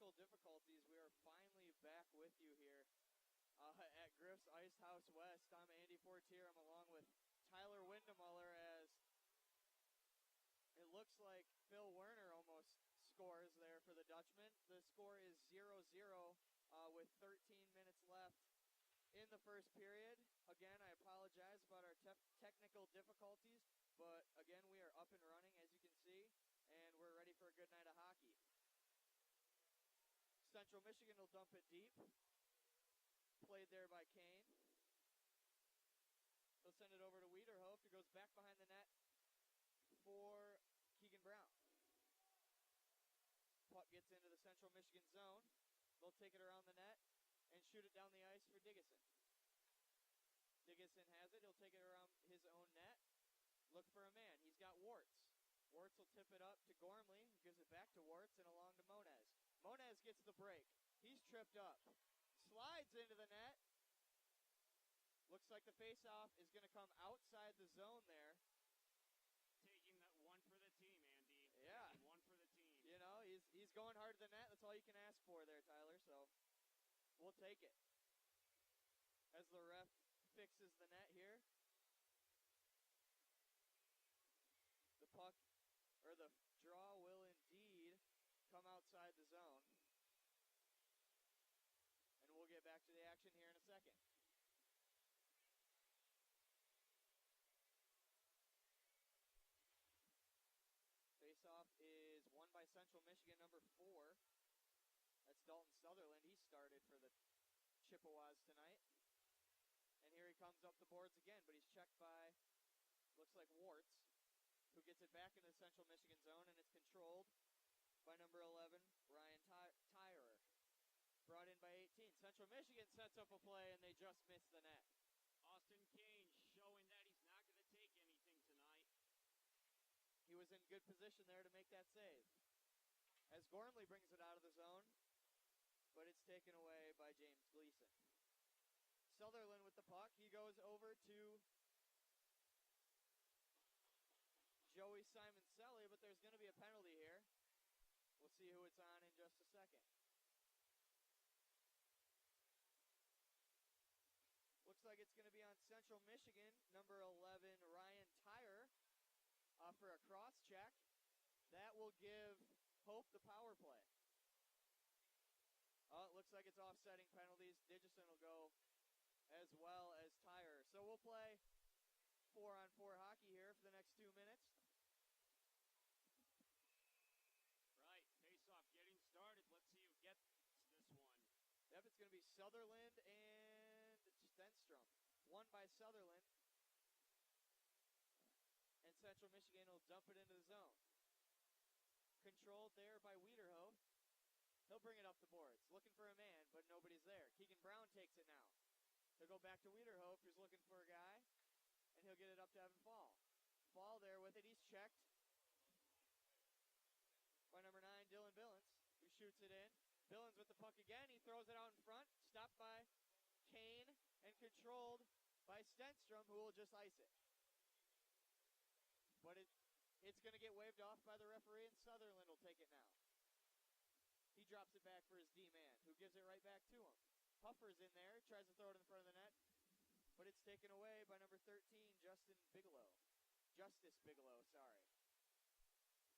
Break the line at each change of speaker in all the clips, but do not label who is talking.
technical difficulties. We are finally back with you here at Griff's Ice House West. I'm Andy Fortier. I'm along with Tyler Windemuller as it looks like Phil Werner almost scores there for the Dutchman. The score is 0-0 with 13 minutes left in the first period. Again, I apologize about our technical difficulties, but again, we are up and running, as you can see, and we're ready for a good night of hockey. Central Michigan will dump it deep. Played there by Kane. He'll send it over to Wiederhof, who goes back behind the net for Keegan Brown. Puck gets into the Central Michigan zone. They'll take it around the net and shoot it down the ice for Diggison. Diggison has it. He'll take it around his own net. Look for a man. He's got Wartz. Wartz will tip it up to Gormley, who gives it back to Wartz and along to Monez. Monez gets the break. He's tripped up. Slides into the net. Looks like the faceoff is going to come outside the zone there.
Taking that one for the team, Andy.
Yeah.
Taking one for the team.
You know, he's going hard to the net. That's all you can ask for there, Tyler. So we'll take it. As the ref fixes the net here. The puck, or the draw will indeed come outside the zone. And we'll get back to the action here in a second. Faceoff is won by Central Michigan, number 4. That's Dalton Sutherland. He started for the Chippewas tonight. And here he comes up the boards again, but he's checked by, looks like Wartz, who gets it back into the Central Michigan zone, and it's controlled by number 11, Ryan Tyrer. Brought in by 18. Central Michigan sets up a play, and they just miss the net.
Austin Kane showing that he's not going to take anything tonight.
He was in good position there to make that save. As Gormley brings it out of the zone, but it's taken away by James Gleason. Sutherland with the puck. He goes over to Joey Simoncelli, but there's going to be a penalty here. We'll see who it's on in just a second. Looks like it's going to be on Central Michigan, number 11, Ryan Tyrer, for a cross check. That will give Hope the power play. Oh, it looks like it's offsetting penalties. Digison will go as well as Tyrer. So we'll play 4-on-4 hockey here for the next 2 minutes.
Right, face-off getting started. Let's see who gets this one.
Yep, it's going to be Sutherland and Stenstrom. Won by Sutherland. And Central Michigan will dump it into the zone. Controlled there by Wiederhof. He'll bring it up the boards. Looking for a man, but nobody's there. Keegan Brown takes it now. He'll go back to Wiederhof, who's looking for a guy. And he'll get it up to Evan Fall. Fall there with it. He's checked by number 9, Dylan Billens, who shoots it in. Billens with the puck again. He throws it out in front. Stopped by Kane and controlled by Stenstrom, who will just ice it. But it's going to get waved off by the referee, and Sutherland will take it now. He drops it back for his D-man, who gives it right back to him. Puffer's in there, tries to throw it in front of the net, but it's taken away by number 13, Justice Bigelow.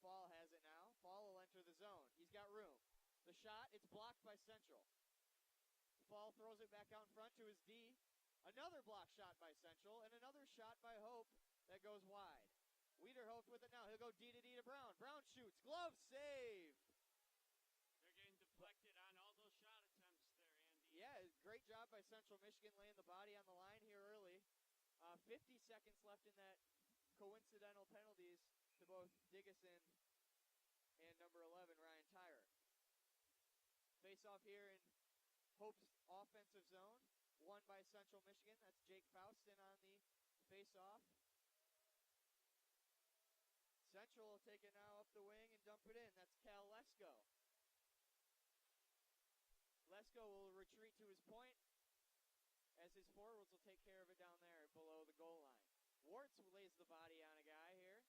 Fall has it now. Fall will enter the zone. He's got room. The shot, it's blocked by Central. Fall throws it back out in front to his D. Another block shot by Central, and another shot by Hope that goes wide. Wiederhof with it now. He'll go D to D to Brown. Brown shoots. Glove save.
They're getting deflected on all those shot attempts there, Andy.
Yeah, great job by Central Michigan laying the body on the line here early. 50 seconds left in that coincidental penalties to both Diggison and number 11, Ryan Tyrer. Face off here in Hope's offensive zone. Won by Central Michigan. That's Jake Faustin on the face off. Central will take it now up the wing and dump it in. That's Cal Lesko. Lesko will retreat to his point as his forwards will take care of it down there below the goal line. Wartz lays the body on a guy here.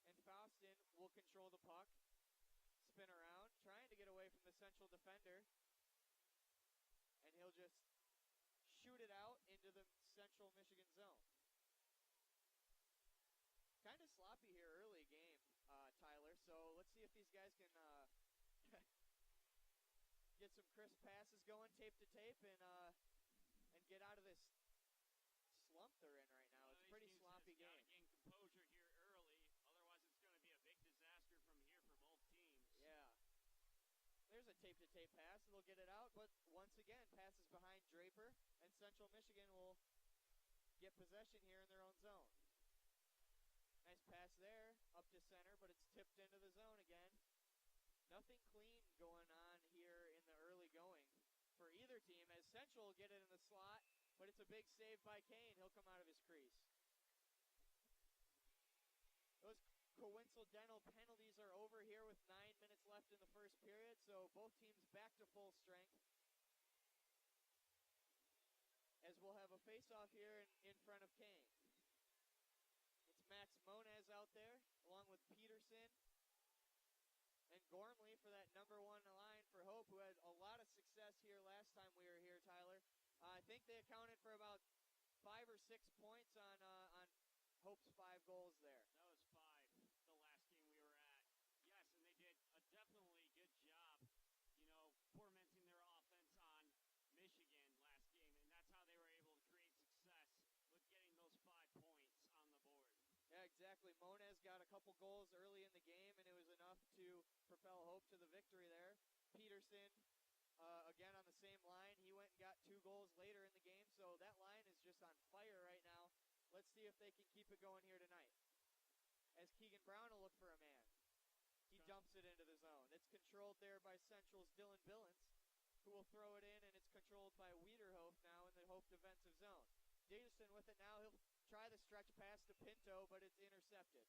And Faustin will control the puck. Spin around, trying to get away from the Central defender, and he'll just shoot it out into the Central Michigan zone. Kind of sloppy here early game, Tyler, so let's see if these guys can get some crisp passes going, tape to tape, and get out of this slump they're in right now. It's a pretty sloppy game.
Got to gain composure here early, otherwise it's going to be a big disaster from here for both teams.
Yeah. There's a tape-to-tape pass. They'll get it out, but once again, passes behind Draper, and Central Michigan will get possession here in their own zone. Nice pass there, up to center, but it's tipped into the zone again. Nothing clean going on here in the early going for either team, as Central will get it in the slot, but it's a big save by Kane. He'll come out of his crease. Those coincidental penalties are over here with 9 minutes left in the first period, so both teams back to full strength. As we'll have a face-off here in front of Kane. It's Max Moniz out there, along with Peterson and Gormley for that number one line for Hope, who had a lot of success here last time we were here, Tyler. I think they accounted for about 5 or 6 points on Hope's 5 goals there.
That was 5 the last game we were at. Yes, and they did a definitely good job, tormenting their offense on Michigan last game, and that's how they were able to create success with getting those 5 points on the board.
Yeah, exactly. Moniz got a couple goals early in the game, and it was enough to propel Hope to the victory there. Peterson, again on the same line, he went and got 2 goals later in the game, so that line is just on fire right now. Let's see if they can keep it going here tonight. As Keegan Brown will look for a man. He dumps it into the zone. It's controlled there by Central's Dylan Billings, who will throw it in, and it's controlled by Wiederhof now in the Hope defensive zone. Davison with it now. He'll try the stretch pass to Pinto, but it's intercepted.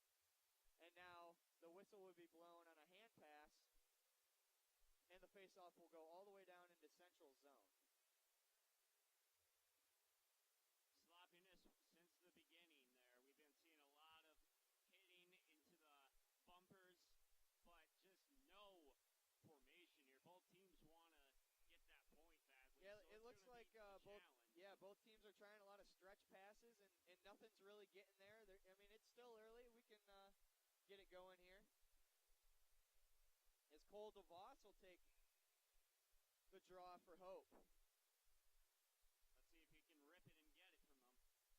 And now the whistle will be blown on a hand pass, and the faceoff will go all the way down into Central's zone.
Sloppiness since the beginning there. We've been seeing a lot of hitting into the bumpers, but just no formation here. Both teams want to get that point badly.
Yeah,
so
it looks like both teams are trying a lot of stretch passes, and nothing's really getting there. It's still early. We can get it going here. As Cole DeVos will take the draw for Hope.
Let's see if he can rip it and get it from them.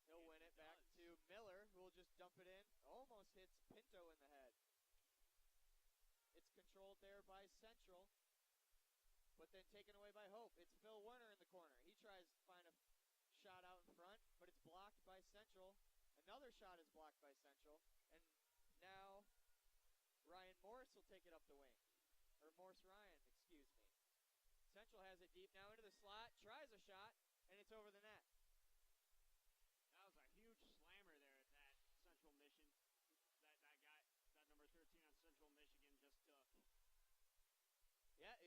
He'll win it back to Miller, who will just dump it in. Almost hits Pinto in the head. It's controlled there by Central, but then taken away by Hope. It's Phil Werner in the corner. He tries to find a shot out in front, but it's blocked by Central. Another shot is blocked by Central, and now Ryan Morris will take it up the wing. Or Morris Ryan, excuse me. Central has it deep now into the slot, tries a shot, and it's over the net.
That was a huge slammer there at that Central Mission. That guy, that number 13 on Central Michigan just took.
Yeah,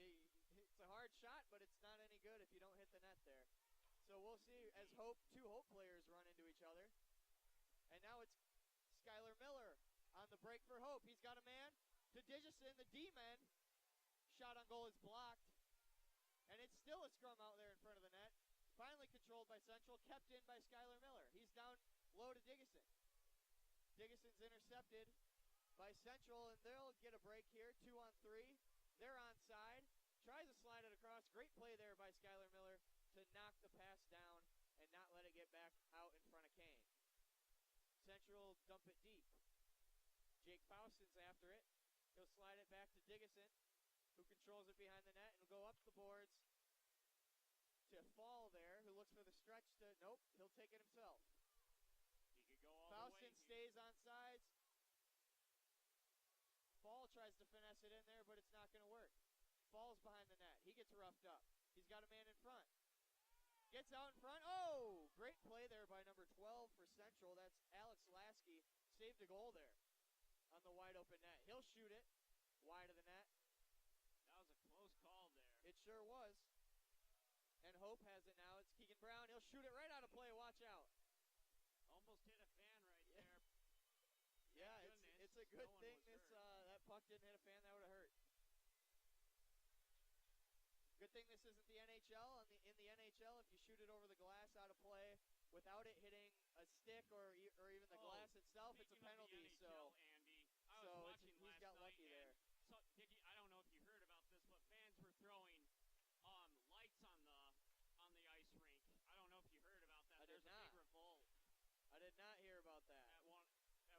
it's a hard shot, but it's not any good if you don't hit the net there. So we'll see as two Hope players run into each other. And now it's Skylar Miller on the break for Hope. He's got a man to Digison, the D-man. Shot on goal is blocked. And it's still a scrum out there in front of the net. Finally controlled by Central, kept in by Skylar Miller. He's down low to Digison. Digison's intercepted by Central, and they'll get a break here, 2-on-3. They're onside. Tries to slide it across. Great play there by Skylar Miller to knock the pass down and not let it get back out in front of Kane. Central dump it deep. Jake Faustin's after it. He'll slide it back to Digison, who controls it behind the net and will go up the boards to Fall there, who looks for the stretch to, nope, he'll take it himself.
He could go all
Faustin
the way.
stays on sides. Fall tries to finesse it in there, but it's not going to work. Falls behind the net. He gets roughed up. He's got a man in front. Gets out in front. Oh, great play there by number 12 for Central. That's Alex Lasky. Saved a goal there on the wide open net. He'll shoot it wide of the net.
That was a close call there.
It sure was. And Hope has it now. It's Keegan Brown. He'll shoot it right out of play. Watch out.
Almost hit a fan right there.
Yeah, it's a good thing that puck didn't hit a fan. That would have hurt. Good thing this isn't the NHL. In the NHL, if you shoot it over the glass out of play without it hitting a stick or even the glass itself, it's a penalty.
NHL, Andy, I was watching
he's
last
got lucky
night,
there.
So, Dickie, I don't know if you heard about this, but fans were throwing lights on the ice rink. I don't know if you heard about that. There's a big revolt.
I did not hear about that.
At one of the NHL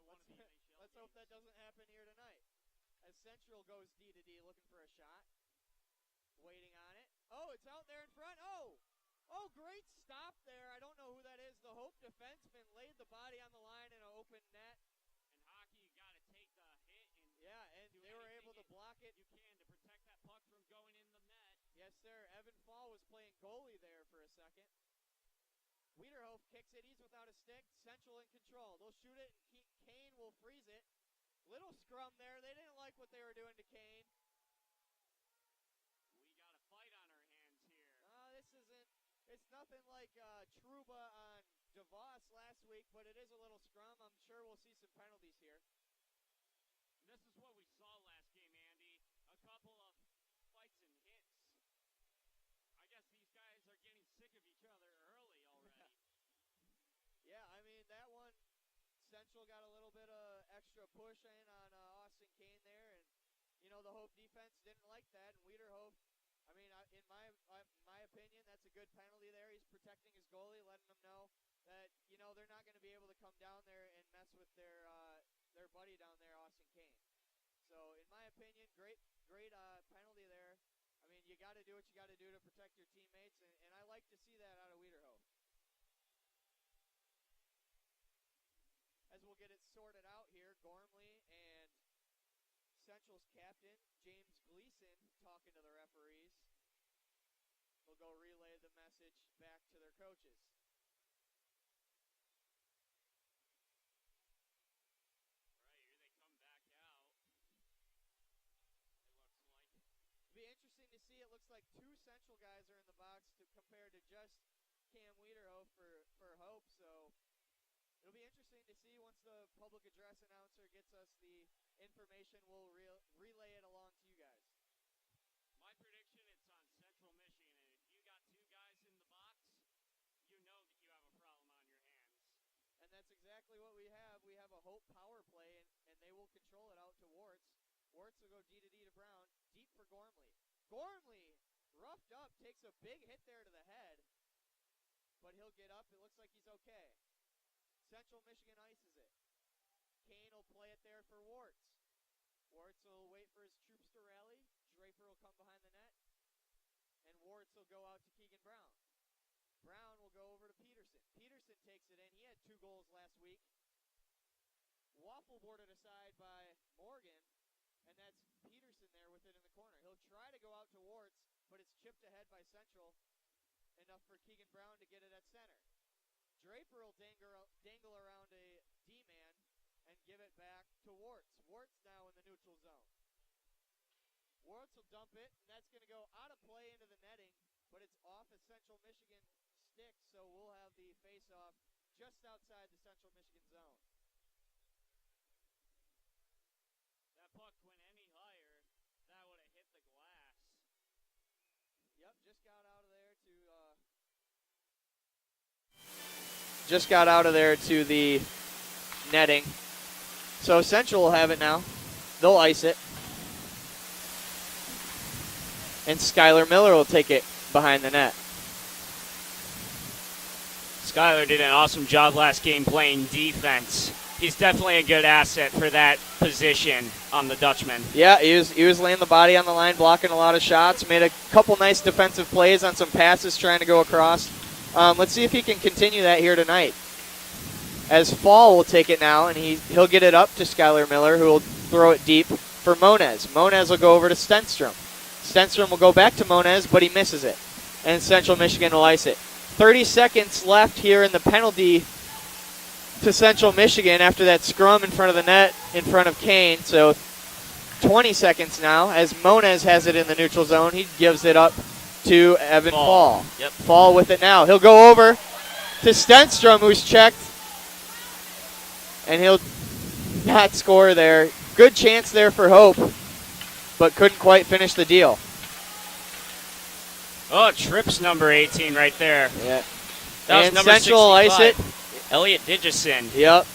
Let's hope that doesn't happen here tonight. As Central goes D to D looking for a shot. Waiting on it. Oh, it's out there in front. Oh, great stop there. I don't know who that is. The Hope defenseman laid the body on the line in an open net.
In hockey, you got to take the hit and
they were able to block it.
You can to protect that puck from going in the net.
Yes, sir. Evan Fall was playing goalie there for a second. Wiederhof kicks it. He's without a stick. Central in control. They'll shoot it, and Kane will freeze it. Little scrum there. They didn't like what they were doing to Kane.
We got a fight on our hands here.
It's nothing like Trouba on DeVos last week, but it is a little scrum. I'm sure we'll see some penalties here.
And this is what we saw last game, Andy. A couple of fights and hits. I guess these guys are getting sick of each other early already.
Yeah, I mean, that one, Central got a little bit of extra push in on Austin Kane there, and, the Hope defense didn't like that, and Wiederhof, I mean, in my opinion, that's a good penalty there. He's protecting his goalie, letting them know that, they're not going to be able to come down there and mess with their buddy down there, Austin Kane. So, in my opinion, great penalty there. I mean, you got to do what you got to do to protect your teammates, and I like to see that out of Wiederhof. As we'll get it sorted out here, Gormley and Central's captain, James Gleason, talking to the referees. They'll go relay the message back to their coaches. It'll be interesting to see. It looks like two Central guys are in the box compared to just Cam Wiederhof for Hope. So it'll be interesting to see once the public address announcer gets us the information. We'll relay it along to you guys.
My prediction, it's on Central Michigan. And if you got two guys in the box, you know that you have a problem on your hands.
And that's exactly what we have. We have a Hope power play, and they will control it out to Warts. Warts will go D to D to Brown, deep for Gormley. Gormley, roughed up, takes a big hit there to the head, but he'll get up. It looks like he's okay. Central Michigan ices it. Kane will play it there for Warts. Warts will wait for his troops to rally. Draper will come behind the net, and Warts will go out to Keegan Brown. Brown will go over to Peterson. Peterson takes it in. He had 2 goals last week. Waffle boarded aside by Morgan, and that's Peterson there with it in the corner. He'll try to go out to Warts, but it's chipped ahead by Central, enough for Keegan Brown to get it at center. Draper will dangle around a D-man and give it back to Warts. Warts now in the neutral zone. Warts will dump it, and that's going to go out of play into the netting, but it's off a Central Michigan stick, so we'll have the face-off just outside the Central Michigan zone.
That puck went any higher, that would have hit the glass.
Yep, just got out of there to the netting. So Central will have it now. They'll ice it. And Skylar Miller will take it behind the net.
Skylar did an awesome job last game playing defense. He's definitely a good asset for that position on the Dutchman.
Yeah, he was laying the body on the line, blocking a lot of shots, made a couple nice defensive plays on some passes trying to go across. Let's see if he can continue that here tonight. As Fall will take it now, and he'll get it up to Skylar Miller, who will throw it deep for Monez. Monez will go over to Stenstrom. Stenstrom will go back to Monez, but he misses it. And Central Michigan will ice it. 30 seconds left here in the penalty to Central Michigan after that scrum in front of the net in front of Kane. So 20 seconds now as Monez has it in the neutral zone. He gives it up to Evan Fall.
Yep.
Fall with it now. He'll go over to Stenstrom, who's checked. And he'll not score there. Good chance there for Hope, but couldn't quite finish the deal.
Oh, trips number 18 right there.
Yeah.
That was
and
number
Central
65.
ice it.
Elliot Digison.
Yep.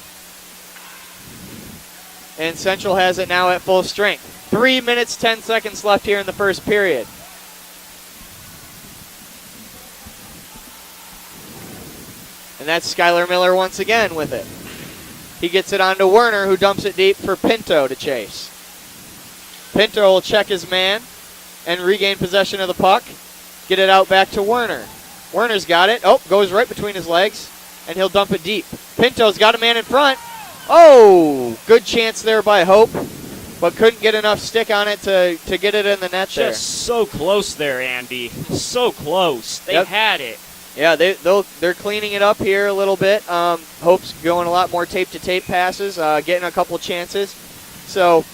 And Central has it now at full strength. 3 minutes, 10 seconds left here in the first period. And that's Skylar Miller once again with it. He gets it onto Werner, who dumps it deep for Pinto to chase. Pinto will check his man and regain possession of the puck. Get it out back to Werner. Werner's got it. Oh, goes right between his legs, and he'll dump it deep. Pinto's got a man in front. Oh, good chance there by Hope, but couldn't get enough stick on it to get it in the net there.
Just so close there, Andy. So close. They had it.
Yeah, they're cleaning it up here a little bit. Hope's going a lot more tape-to-tape passes, getting a couple chances. So,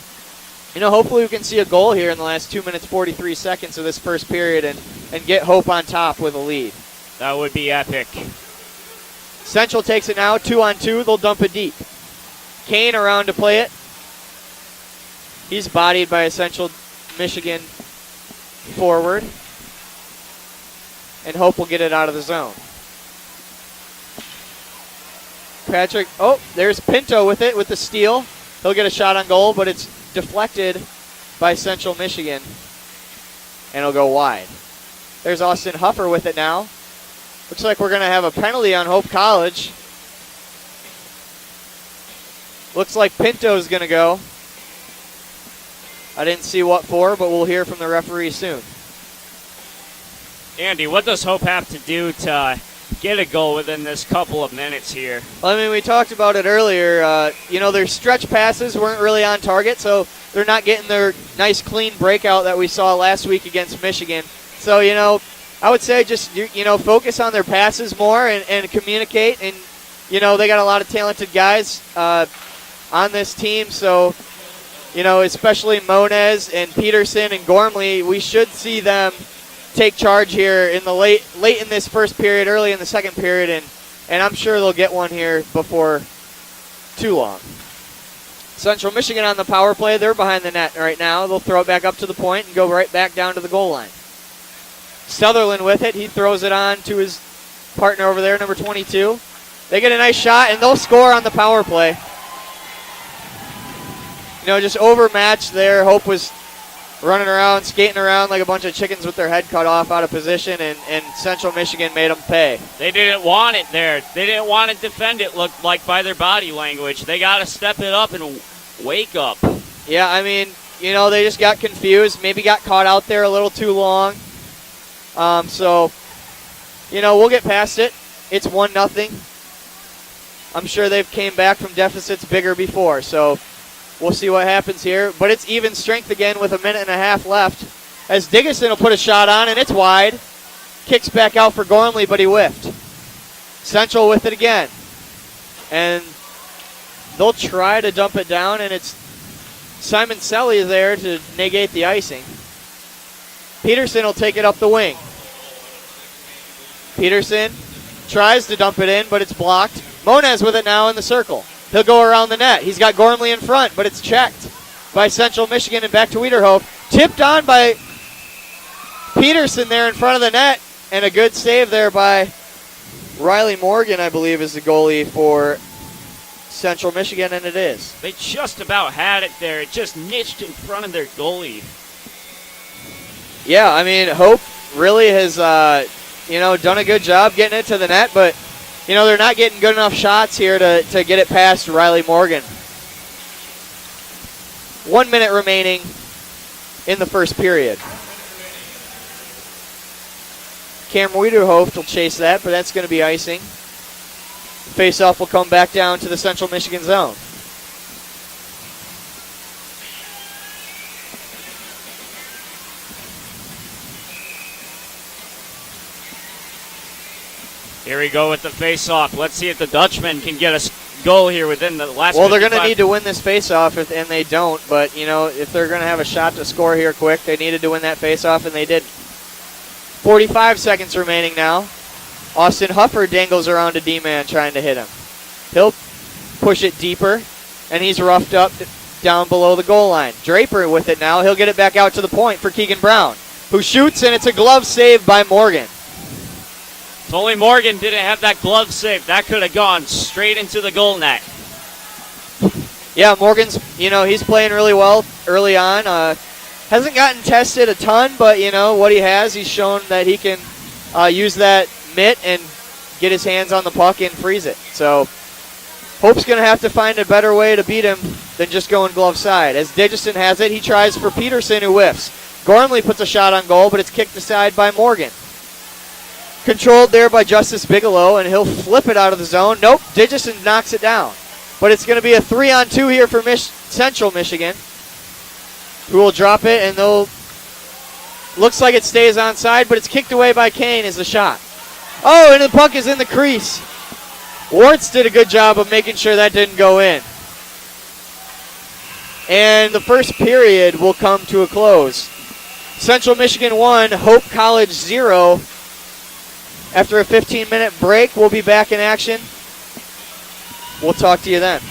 hopefully we can see a goal here in the last 2 minutes, 43 seconds of this first period and get Hope on top with a lead.
That would be epic.
Central takes it now, 2-on-2. They'll dump it deep. Kane around to play it. He's bodied by a Central Michigan forward. And Hope will get it out of the zone. Patrick, there's Pinto with it, with the steal. He'll get a shot on goal, but it's deflected by Central Michigan. And it'll go wide. There's Austin Huffer with it now. Looks like we're going to have a penalty on Hope College. Looks like Pinto's going to go. I didn't see what for, but we'll hear from the referee soon.
Andy, what does Hope have to do to get a goal within this couple of minutes here?
Well, we talked about it earlier. Their stretch passes weren't really on target, so they're not getting their nice, clean breakout that we saw last week against Michigan. So, I would say just, focus on their passes more and communicate. And, they got a lot of talented guys on this team. So, especially Moniz and Peterson and Gormley, we should see them take charge here in the late in this first period, early in the second period, and I'm sure they'll get one here before too long. Central Michigan on the power play. They're behind the net right now. They'll throw it back up to the point and go right back down to the goal line. Sutherland with it. He throws it on to his partner over there, number 22. They get a nice shot, and they'll score on the power play. Just overmatched there. Hope was running around, skating around like a bunch of chickens with their head cut off out of position, and Central Michigan made them pay.
They didn't want it there. They didn't want to defend it, looked like, by their body language. They got to step it up and wake up.
Yeah, they just got confused, maybe got caught out there a little too long. So, we'll get past it. It's 1-0. I'm sure they've came back from deficits bigger before, so we'll see what happens here. But it's even strength again with a minute and a half left. As Digison will put a shot on, and it's wide. Kicks back out for Gormley, but he whiffed. Central with it again. And they'll try to dump it down, and it's Simon Selly there to negate the icing. Peterson will take it up the wing. Peterson tries to dump it in, but it's blocked. Moniz with it now in the circle. He'll go around the net. He's got Gormley in front, but it's checked by Central Michigan and back to Wiederhof. Tipped on by Peterson there in front of the net, and a good save there by Riley Morgan, I believe, is the goalie for Central Michigan, and it is.
They just about had it there. It just niched in front of their goalie.
Yeah, Hope really has, done a good job getting it to the net, but they're not getting good enough shots here to get it past Riley Morgan. 1 minute remaining in the first period. Cam Wiederhof will chase that, but that's going to be icing. Face-off will come back down to the Central Michigan zone.
Here we go with the face-off. Let's see if the Dutchmen can get a goal here within the last.
Well, they're going to need to win this face-off, and they don't. But, if they're going to have a shot to score here quick, they needed to win that face-off, and they did. 45 seconds remaining now. Austin Huffer dangles around a D-man trying to hit him. He'll push it deeper, and he's roughed up down below the goal line. Draper with it now. He'll get it back out to the point for Keegan Brown. who shoots, and it's a glove save by Morgan.
If only Morgan didn't have that glove save. That could have gone straight into the goal net.
Yeah, Morgan's, he's playing really well early on. Hasn't gotten tested a ton, but, what he has, he's shown that he can use that mitt and get his hands on the puck and freeze it. So Hope's going to have to find a better way to beat him than just going glove side. As Digison has it, he tries for Peterson, who whiffs. Gormley puts a shot on goal, but it's kicked aside by Morgan. Controlled there by Justice Bigelow, and he'll flip it out of the zone. Nope, Digison knocks it down. But it's going to be a 3-on-2 here for Central Michigan, who will drop it, and looks like it stays onside, but it's kicked away by Kane as the shot. Oh, and the puck is in the crease. Wartz did a good job of making sure that didn't go in. And the first period will come to a close. Central Michigan 1, Hope College 0. After a 15-minute break, we'll be back in action. We'll talk to you then.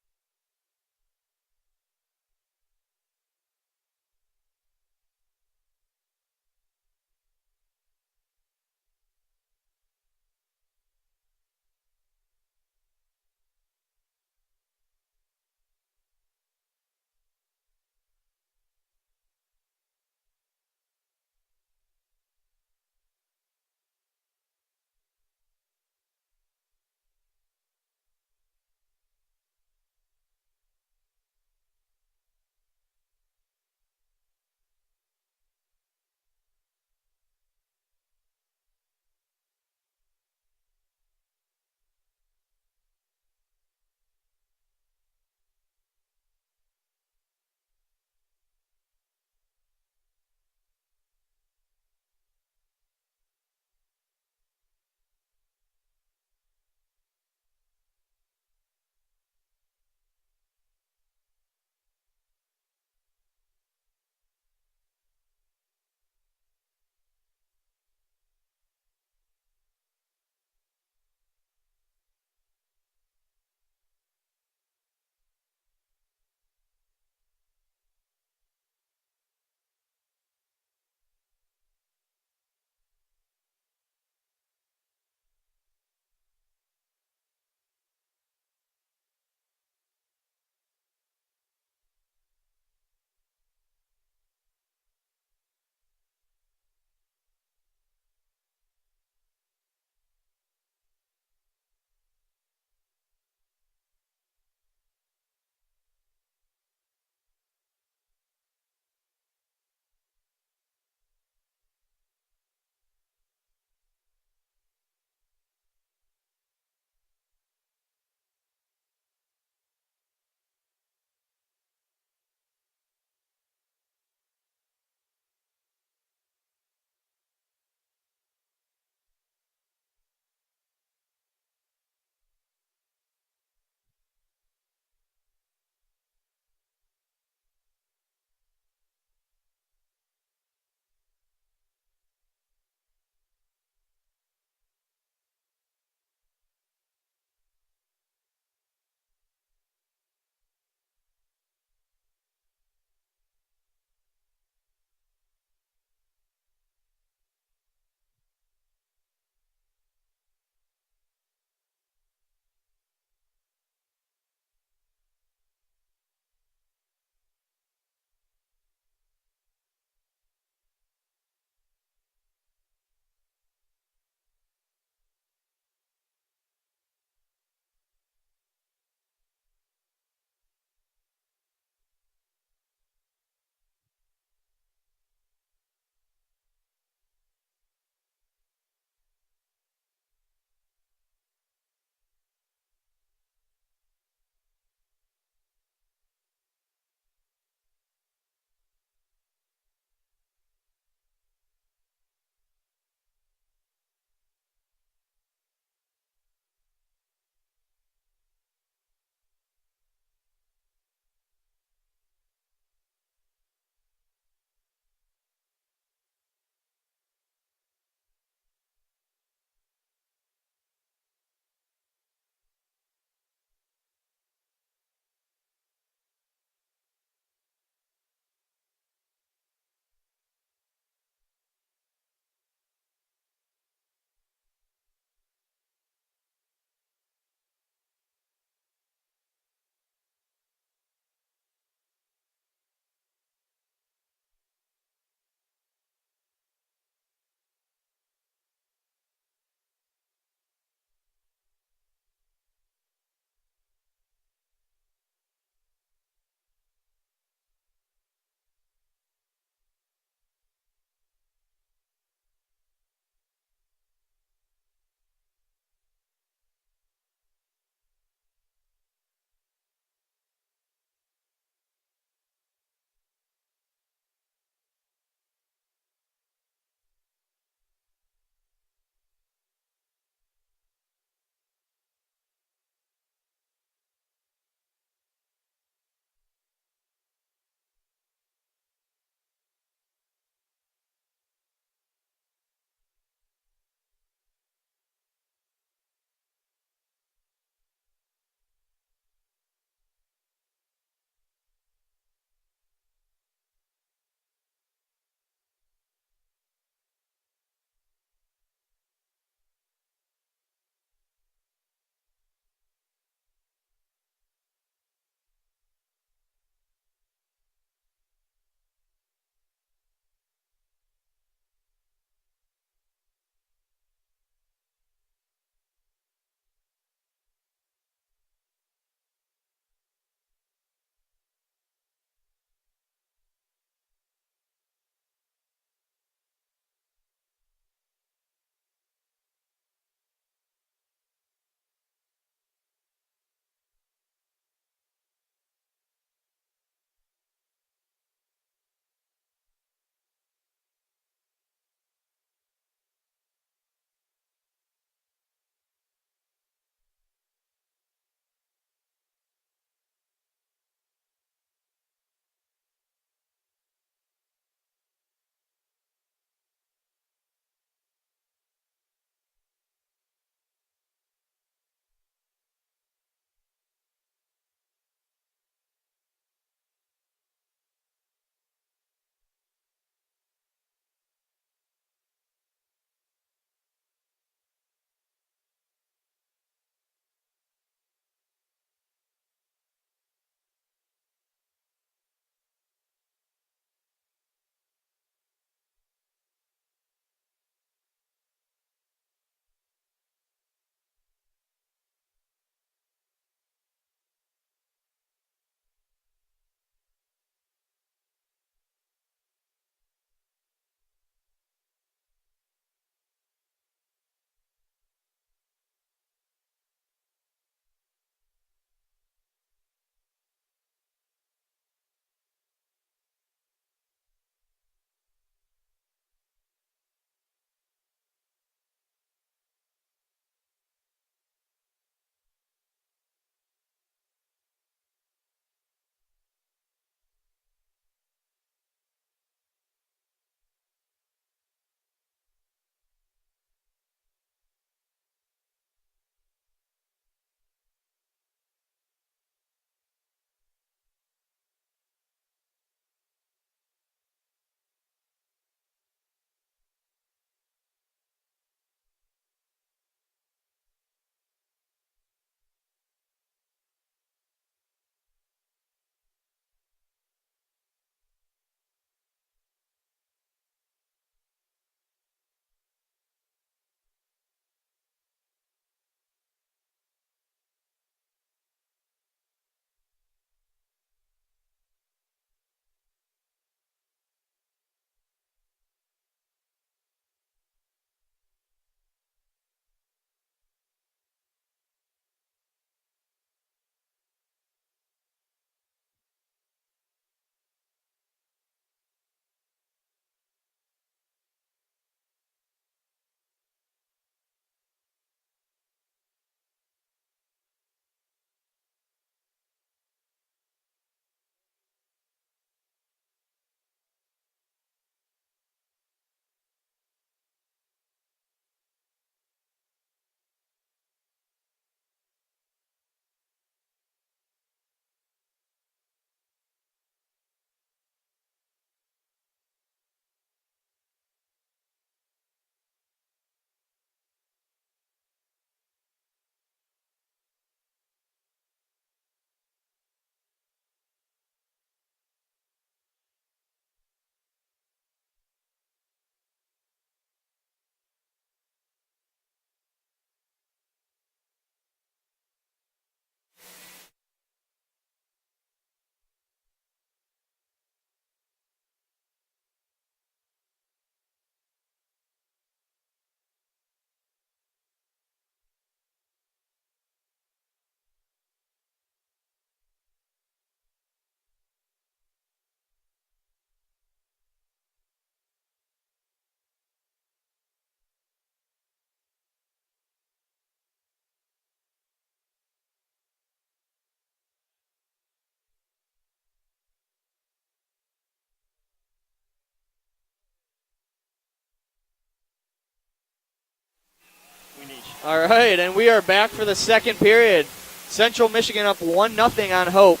advantage.
All right, and we are back for the second period. Central Michigan up 1-0 on Hope.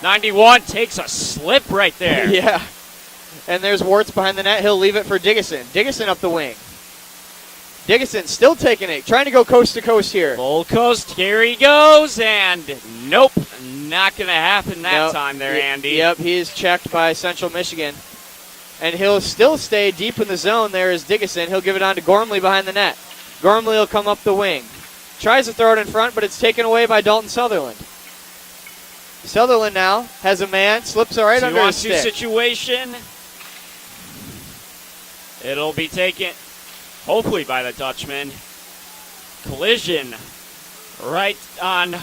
91 takes a slip right there.
Yeah. And there's Warts behind the net. He'll leave it for Diggison. Diggison up the wing. Diggison still taking it, trying to go coast to coast here.
Full coast, here he goes, and nope, not going to happen that time there, Andy.
Yep, he is checked by Central Michigan. And he'll still stay deep in the zone. There is Diggison. He'll give it on to Gormley behind the net. Gormley will come up the wing. Tries to throw it in front, but it's taken away by Dalton Sutherland. Sutherland now has a man, slips right under his stick.
2-on-2 situation. It'll be taken, hopefully, by the Dutchman. Collision right on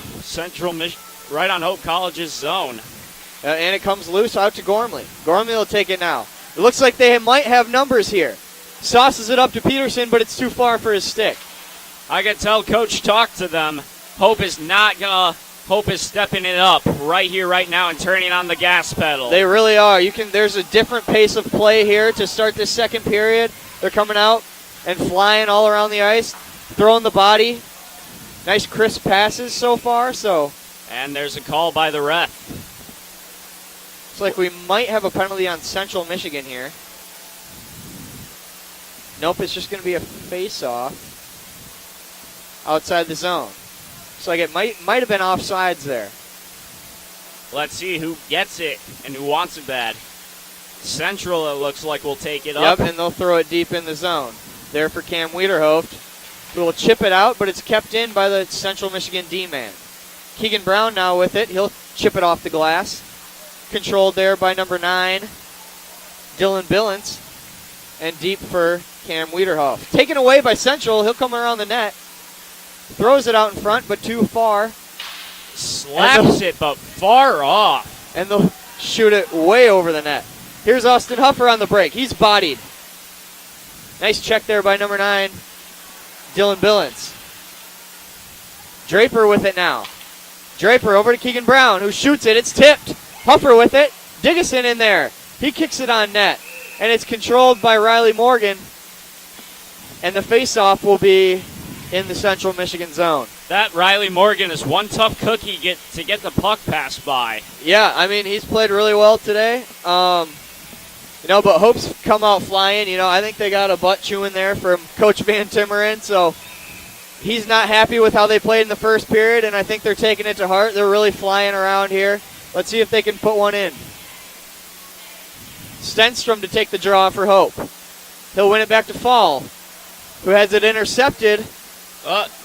right on Hope College's zone.
And it comes loose out to Gormley. Gormley will take it now. It looks like they might have numbers here. Sauces it up to Peterson, but it's too far for his stick.
I can tell Coach talked to them. Hope is stepping it up right here, right now, and turning on the gas pedal.
They really are. There's a different pace of play here to start this second period. They're coming out and flying all around the ice, throwing the body. Nice crisp passes so far.
And there's a call by the ref.
Looks like we might have a penalty on Central Michigan here. Nope, it's just going to be a face-off outside the zone. So like it might have been offsides there.
Let's see who gets it and who wants it bad. Central, it looks like, will take it up.
Yep, and they'll throw it deep in the zone. There for Cam Wiederhoeft, who will chip it out, but it's kept in by the Central Michigan D-man. Keegan Brown now with it. He'll chip it off the glass. Controlled there by number 9, Dylan Billens. And deep for Cam Wiederhoeft. Taken away by Central. He'll come around the net. Throws it out in front, but too far.
Slaps it, but far off.
And they'll shoot it way over the net. Here's Austin Huffer on the break. He's bodied. Nice check there by number 9, Dylan Billens. Draper with it now. Draper over to Keegan Brown, who shoots it. It's tipped. Huffer with it. Diggison in there. He kicks it on net. And it's controlled by Riley Morgan. And the faceoff will be in the Central Michigan zone.
That Riley Morgan is one tough cookie to get the puck passed by.
Yeah, I mean, he's played really well today. But Hope's come out flying. I think they got a butt chewing there from Coach Van Timmeren. So he's not happy with how they played in the first period, and I think they're taking it to heart. They're really flying around here. Let's see if they can put one in. Stenstrom to take the draw for Hope. He'll win it back to Fall, who has it intercepted.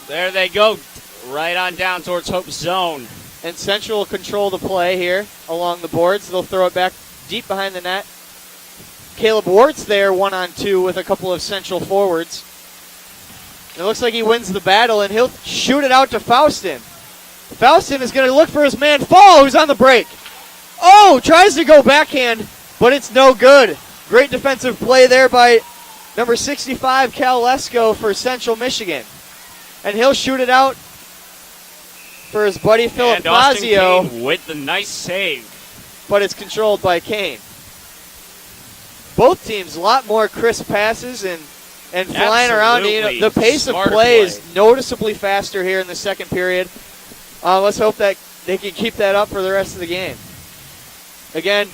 There they go, right on down towards Hope's zone.
And Central will control the play here along the boards. They'll throw it back deep behind the net. Caleb Wart's there 1-on-2 with a couple of Central forwards. It looks like he wins the battle, and he'll shoot it out to Faustin. Faustin is going to look for his man Fall, who's on the break. Tries to go backhand, but it's no good. Great defensive play there by number 65, Cal Lesko for Central Michigan. And he'll shoot it out for his buddy Philip Fazio.
With the nice save.
But it's controlled by Kane. Both teams, a lot more crisp passes and flying around. The pace of play is noticeably faster here in the second period. Let's hope that they can keep that up for the rest of the game. Again,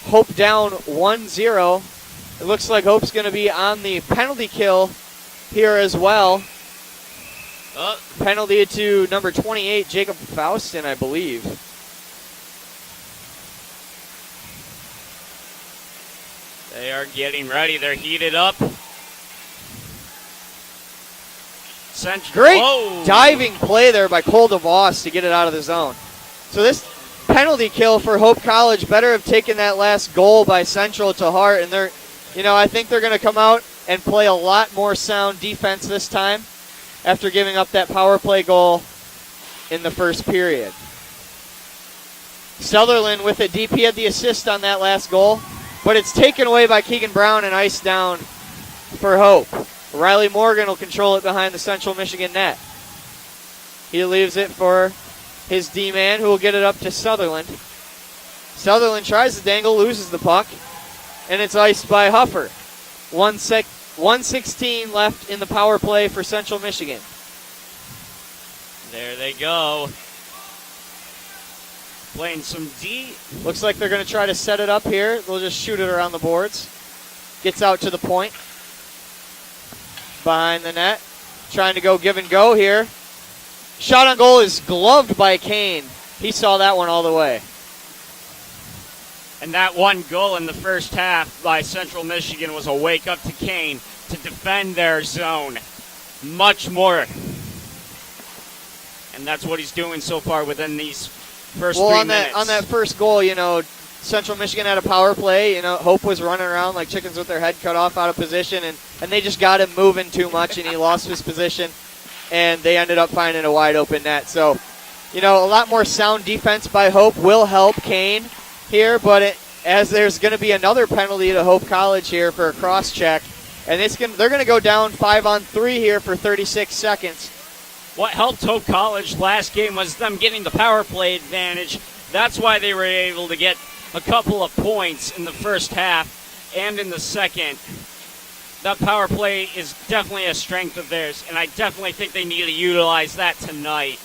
Hope down 1-0. It looks like Hope's going to be on the penalty kill here as well. Penalty to number 28, Jacob Faustin, I believe.
They are getting ready. They're heated up.
Great diving play there by Cole DeVos to get it out of the zone. So this penalty kill for Hope College better have taken that last goal by Central to heart. And I think they're going to come out and play a lot more sound defense this time after giving up that power play goal in the first period. Sutherland with it deep. He had the assist on that last goal, but it's taken away by Keegan Brown and iced down for Hope. Riley Morgan will control it behind the Central Michigan net. He leaves it for his D-man, who will get it up to Sutherland. Sutherland tries to dangle, loses the puck, and it's iced by Huffer. 1 1:16 left in the power play for Central Michigan.
There they go. Playing some D.
Looks like they're going to try to set it up here. They'll just shoot it around the boards. Gets out to the point. Behind the net. Trying to go give and go here. Shot on goal is gloved by Kane. He saw that one all the way.
And that one goal in the first half by Central Michigan was a wake up to Kane to defend their zone much more. And that's what he's doing so far within these first 3 minutes.
On that first goal, Central Michigan had a power play. Hope was running around like chickens with their head cut off out of position, and they just got him moving too much, and he lost his position, and they ended up finding a wide open net. So, a lot more sound defense by Hope will help Kane here, but as there's going to be another penalty to Hope College here for a cross check, and they're going to go down 5-on-3 here for 36 seconds.
What helped Hope College last game was them getting the power play advantage. That's why they were able to get a couple of points in the first half and in the second. That power play is definitely a strength of theirs, and I definitely think they need to utilize that tonight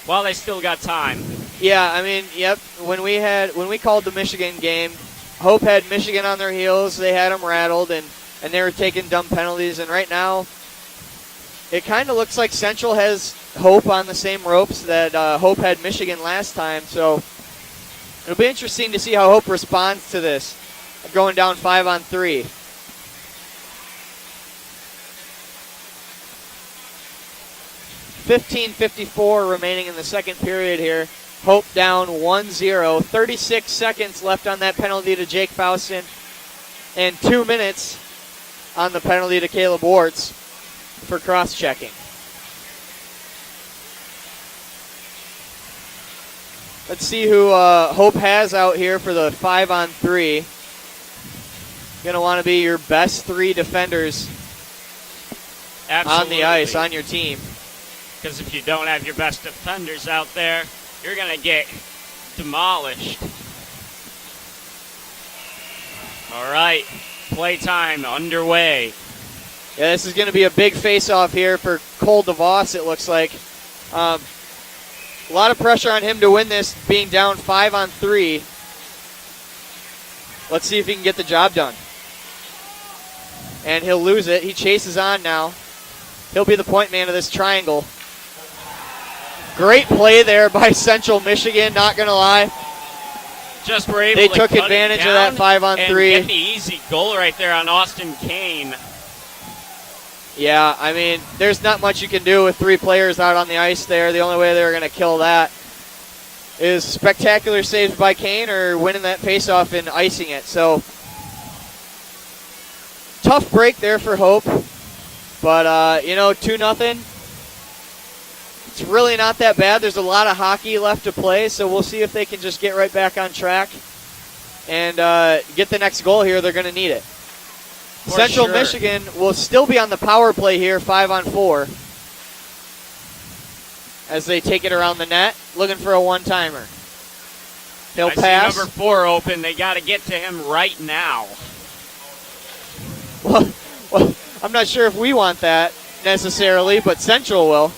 while they still got time.
Yeah, yep. When we called the Michigan game, Hope had Michigan on their heels. They had them rattled, and they were taking dumb penalties. And right now, it kind of looks like Central has Hope on the same ropes that Hope had Michigan last time. So it'll be interesting to see how Hope responds to this, going down 5-on-3. .54 remaining in the second period here. Hope down 1-0. 36 seconds left on that penalty to Jake Faustin, and 2 minutes on the penalty to Caleb Warts for cross-checking. Let's see who Hope has out here for the 5-on-3. Going to want to be your best 3 defenders on the ice, on your team.
Because if you don't have your best defenders out there, you're going to get demolished. All right, playtime underway.
Yeah, this is going to be a big face-off here for Cole DeVos, it looks like. A lot of pressure on him to win this, being down 5-on-3. Let's see if he can get the job done. And he'll lose it. He chases on now. He'll be the point man of this triangle. Great play there by Central Michigan, not going to lie.
Just were able
they
to
took
cut
advantage
it
of that 5-on-3.
And get the easy goal right there on Austin Kane.
Yeah, there's not much you can do with 3 players out on the ice there. The only way they were going to kill that is spectacular saves by Kane or winning that faceoff and icing it. So, tough break there for Hope. But, 2-0. It's really not that bad. There's a lot of hockey left to play, so we'll see if they can just get right back on track and get the next goal here. They're going to need it. Central Michigan will still be on the power play here, 5-on-4, as they take it around the net, looking for a one-timer. He'll pass.
See number 4 open. They got to get to him right now.
Well, I'm not sure if we want that necessarily, but Central will.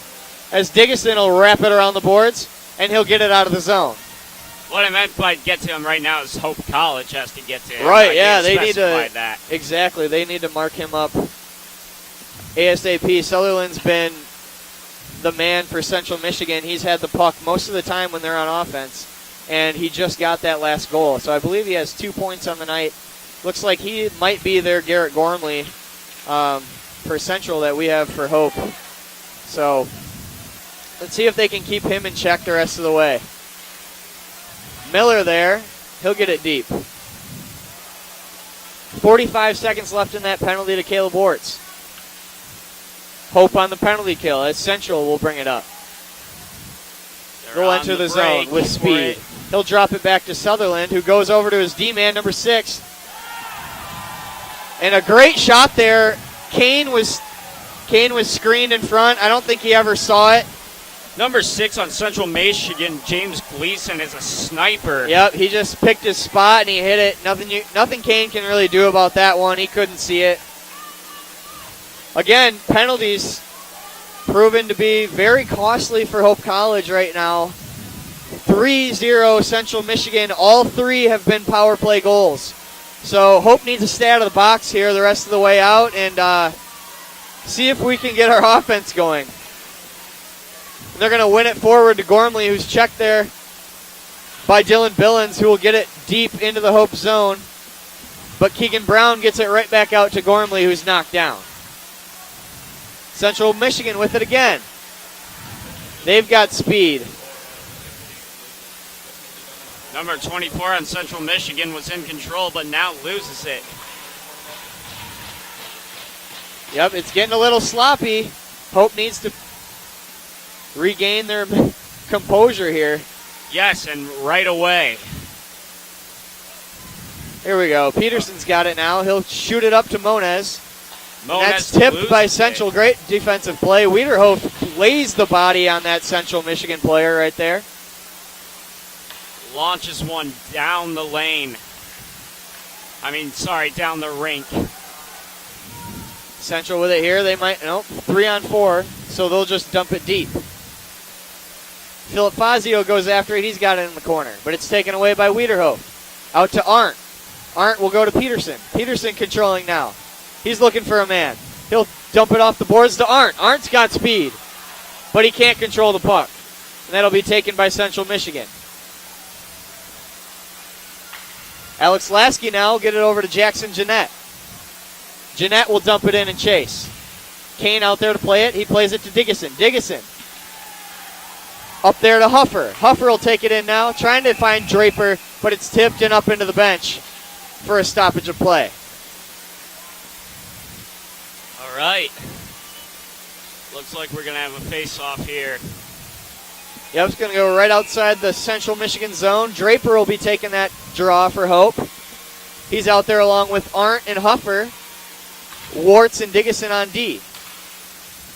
As Diggeson will wrap it around the boards, and he'll get it out of the zone.
What I meant by get to him right now is Hope College has to get to him.
Right, yeah, they need to.
That.
Exactly, they need to mark him up ASAP. Sutherland's been the man for Central Michigan. He's had the puck most of the time when they're on offense, and he just got that last goal. So I believe he has 2 points on the night. Looks like he might be their Garrett Gormley for Central that we have for Hope. So let's see if they can keep him in check the rest of the way. Miller there. He'll get it deep. 45 seconds left in that penalty to Caleb Warts. Hope on the penalty kill as Central will bring it up. They'll enter the zone with speed. He'll drop it back to Sutherland, who goes over to his D-man, number 6. And a great shot there. Kane was screened in front. I don't think he ever saw it.
Number 6 on Central Michigan, James Gleason, is a sniper.
Yep, he just picked his spot and he hit it. Nothing Kane can really do about that one. He couldn't see it. Again, penalties proven to be very costly for Hope College right now. 3-0 Central Michigan. All three have been power play goals. So Hope needs to stay out of the box here the rest of the way out and see if we can get our offense going. They're going to win it forward to Gormley, who's checked there by Dylan Billings, who will get it deep into the Hope zone. But Keegan Brown gets it right back out to Gormley, who's knocked down. Central Michigan with it again. They've got speed.
Number 24 on Central Michigan was in control, but now loses it.
Yep, it's getting a little sloppy. Hope needs to regain their composure here.
Yes, and right away.
Here we go. Peterson's got it now. He'll shoot it up to Moniz. That's tipped by Central. Great defensive play. Wiederhof lays the body on that Central Michigan player right there.
Launches one down the lane. Down the rink.
Central with it here. They might, 3-on-4, so they'll just dump it deep. Philip Fazio goes after it. He's got it in the corner, but it's taken away by Wiederhof. Out to Arndt. Arndt will go to Peterson. Peterson controlling now. He's looking for a man. He'll dump it off the boards to Arndt. Arndt's got speed, but he can't control the puck. And that'll be taken by Central Michigan. Alex Lasky now will get it over to Jackson Jeanette. Jeanette will dump it in and chase. Kane out there to play it. He plays it to Diggison. Diggison up there to Huffer. Huffer will take it in now, trying to find Draper, but it's tipped and up into the bench for a stoppage of play.
All right. Looks like we're going to have a face-off here.
Yep, it's going to go right outside the Central Michigan zone. Draper will be taking that draw for Hope. He's out there along with Arndt and Huffer. Warts and Diggison on D.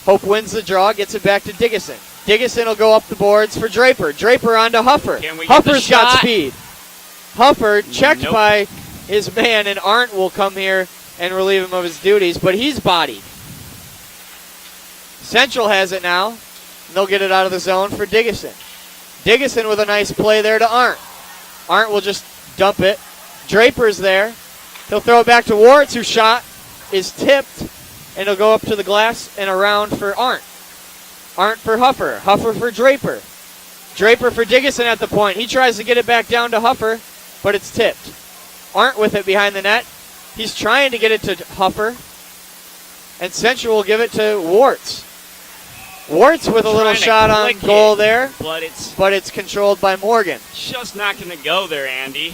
Hope wins the draw, gets it back to Diggison. Diggison will go up the boards for Draper. Draper on to Huffer. Huffer's got speed. Huffer checked by his man, and Arndt will come here and relieve him of his duties, but he's bodied. Central has it now. And they'll get it out of the zone for Diggison. Diggison with a nice play there to Arndt. Arndt will just dump it. Draper's there. He'll throw it back to Warts, whose shot is tipped, and he'll go up to the glass and around for Arndt. Arndt for Huffer. Huffer for Draper. Draper for Diggison at the point. He tries to get it back down to Huffer, but it's tipped. Arndt with it behind the net. He's trying to get it to Huffer, and Central will give it to Warts. Warts with a little shot on goal there, but it's controlled by Morgan.
Just not going to go there, Andy.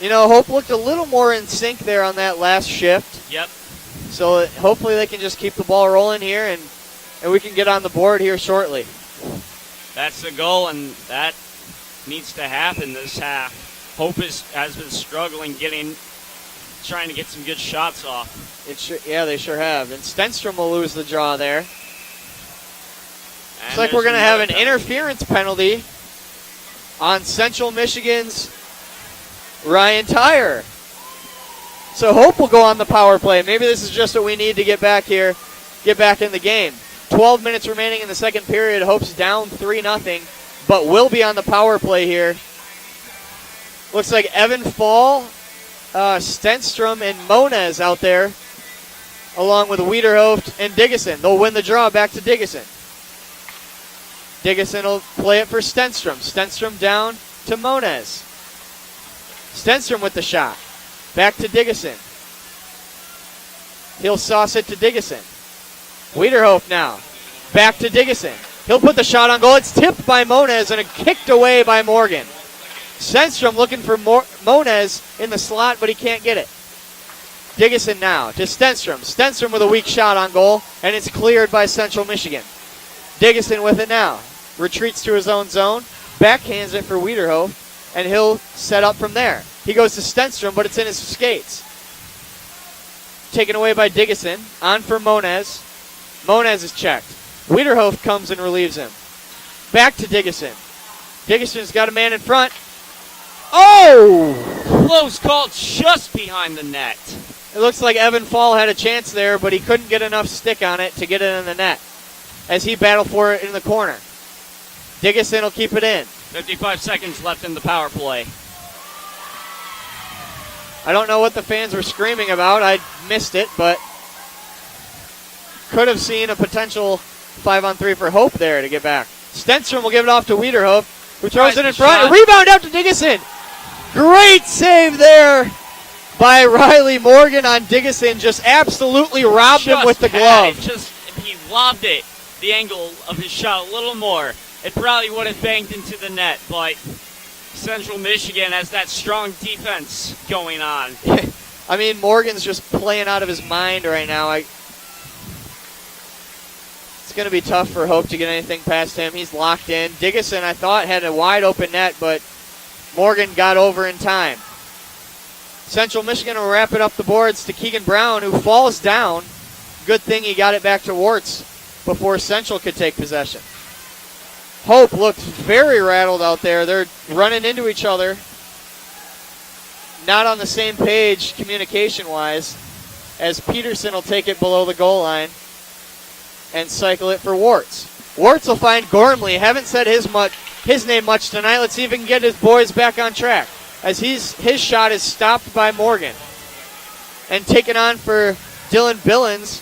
Hope looked a little more in sync there on that last shift.
Yep.
So hopefully they can just keep the ball rolling here, and we can get on the board here shortly.
That's the goal, and that needs to happen this half. Hope has been struggling trying to get some good shots off.
They sure have. And Stenstrom will lose the draw there. Looks like we're going to have an interference penalty on Central Michigan's Ryan Tyre. So Hope will go on the power play. Maybe this is just what we need to get back in the game. 12 minutes remaining in the second period. Hope's down 3-0, but will be on the power play here. Looks like Evan Fall, Stenstrom, and Moniz out there, along with Wiederhof and Diggison. They'll win the draw back to Diggison. Diggison will play it for Stenstrom. Stenstrom down to Moniz. Stenstrom with the shot. Back to Diggison. He'll sauce it to Diggison. Wiederhof now. Back to Diggison. He'll put the shot on goal. It's tipped by Moniz and kicked away by Morgan. Stenstrom looking for Moniz in the slot, but he can't get it. Diggison now to Stenstrom. Stenstrom with a weak shot on goal, and it's cleared by Central Michigan. Diggison with it now. Retreats to his own zone. Backhands it for Wiederhof, and he'll set up from there. He goes to Stenstrom, but it's in his skates. Taken away by Diggison. On for Moniz. Moniz is checked. Wiederhof comes and relieves him. Back to Diggison. Diggison's got a man in front. Oh!
Close call just behind the net.
It looks like Evan Fall had a chance there, but he couldn't get enough stick on it to get it in the net as he battled for it in the corner. Diggison will keep it in.
55 seconds left in the power play.
I don't know what the fans were screaming about. I missed it, but could have seen a potential 5-on-3 for Hope there to get back. Stenstrom will give it off to Wiederhoff, who throws it in front. A rebound out to Diggison. Great save there by Riley Morgan on Diggison. Just absolutely robbed him with the glove.
He lobbed it, the angle of his shot a little more. It probably would have banged into the net, but Central Michigan has that strong defense going on.
I mean, Morgan's just playing out of his mind right now. It's going to be tough for Hope to get anything past him. He's locked in. Diggison, I thought, had a wide open net, but Morgan got over in time. Central Michigan will wrap it up the boards to Keegan Brown, who falls down. Good thing he got it back to Warts before Central could take possession. Hope looks very rattled out there. They're running into each other. Not on the same page communication-wise, as Peterson will take it below the goal line and cycle it for Warts. Warts will find Gormley. Haven't said his name much tonight. Let's see if he can get his boys back on track, as his shot is stopped by Morgan and taken on for Dylan Billings,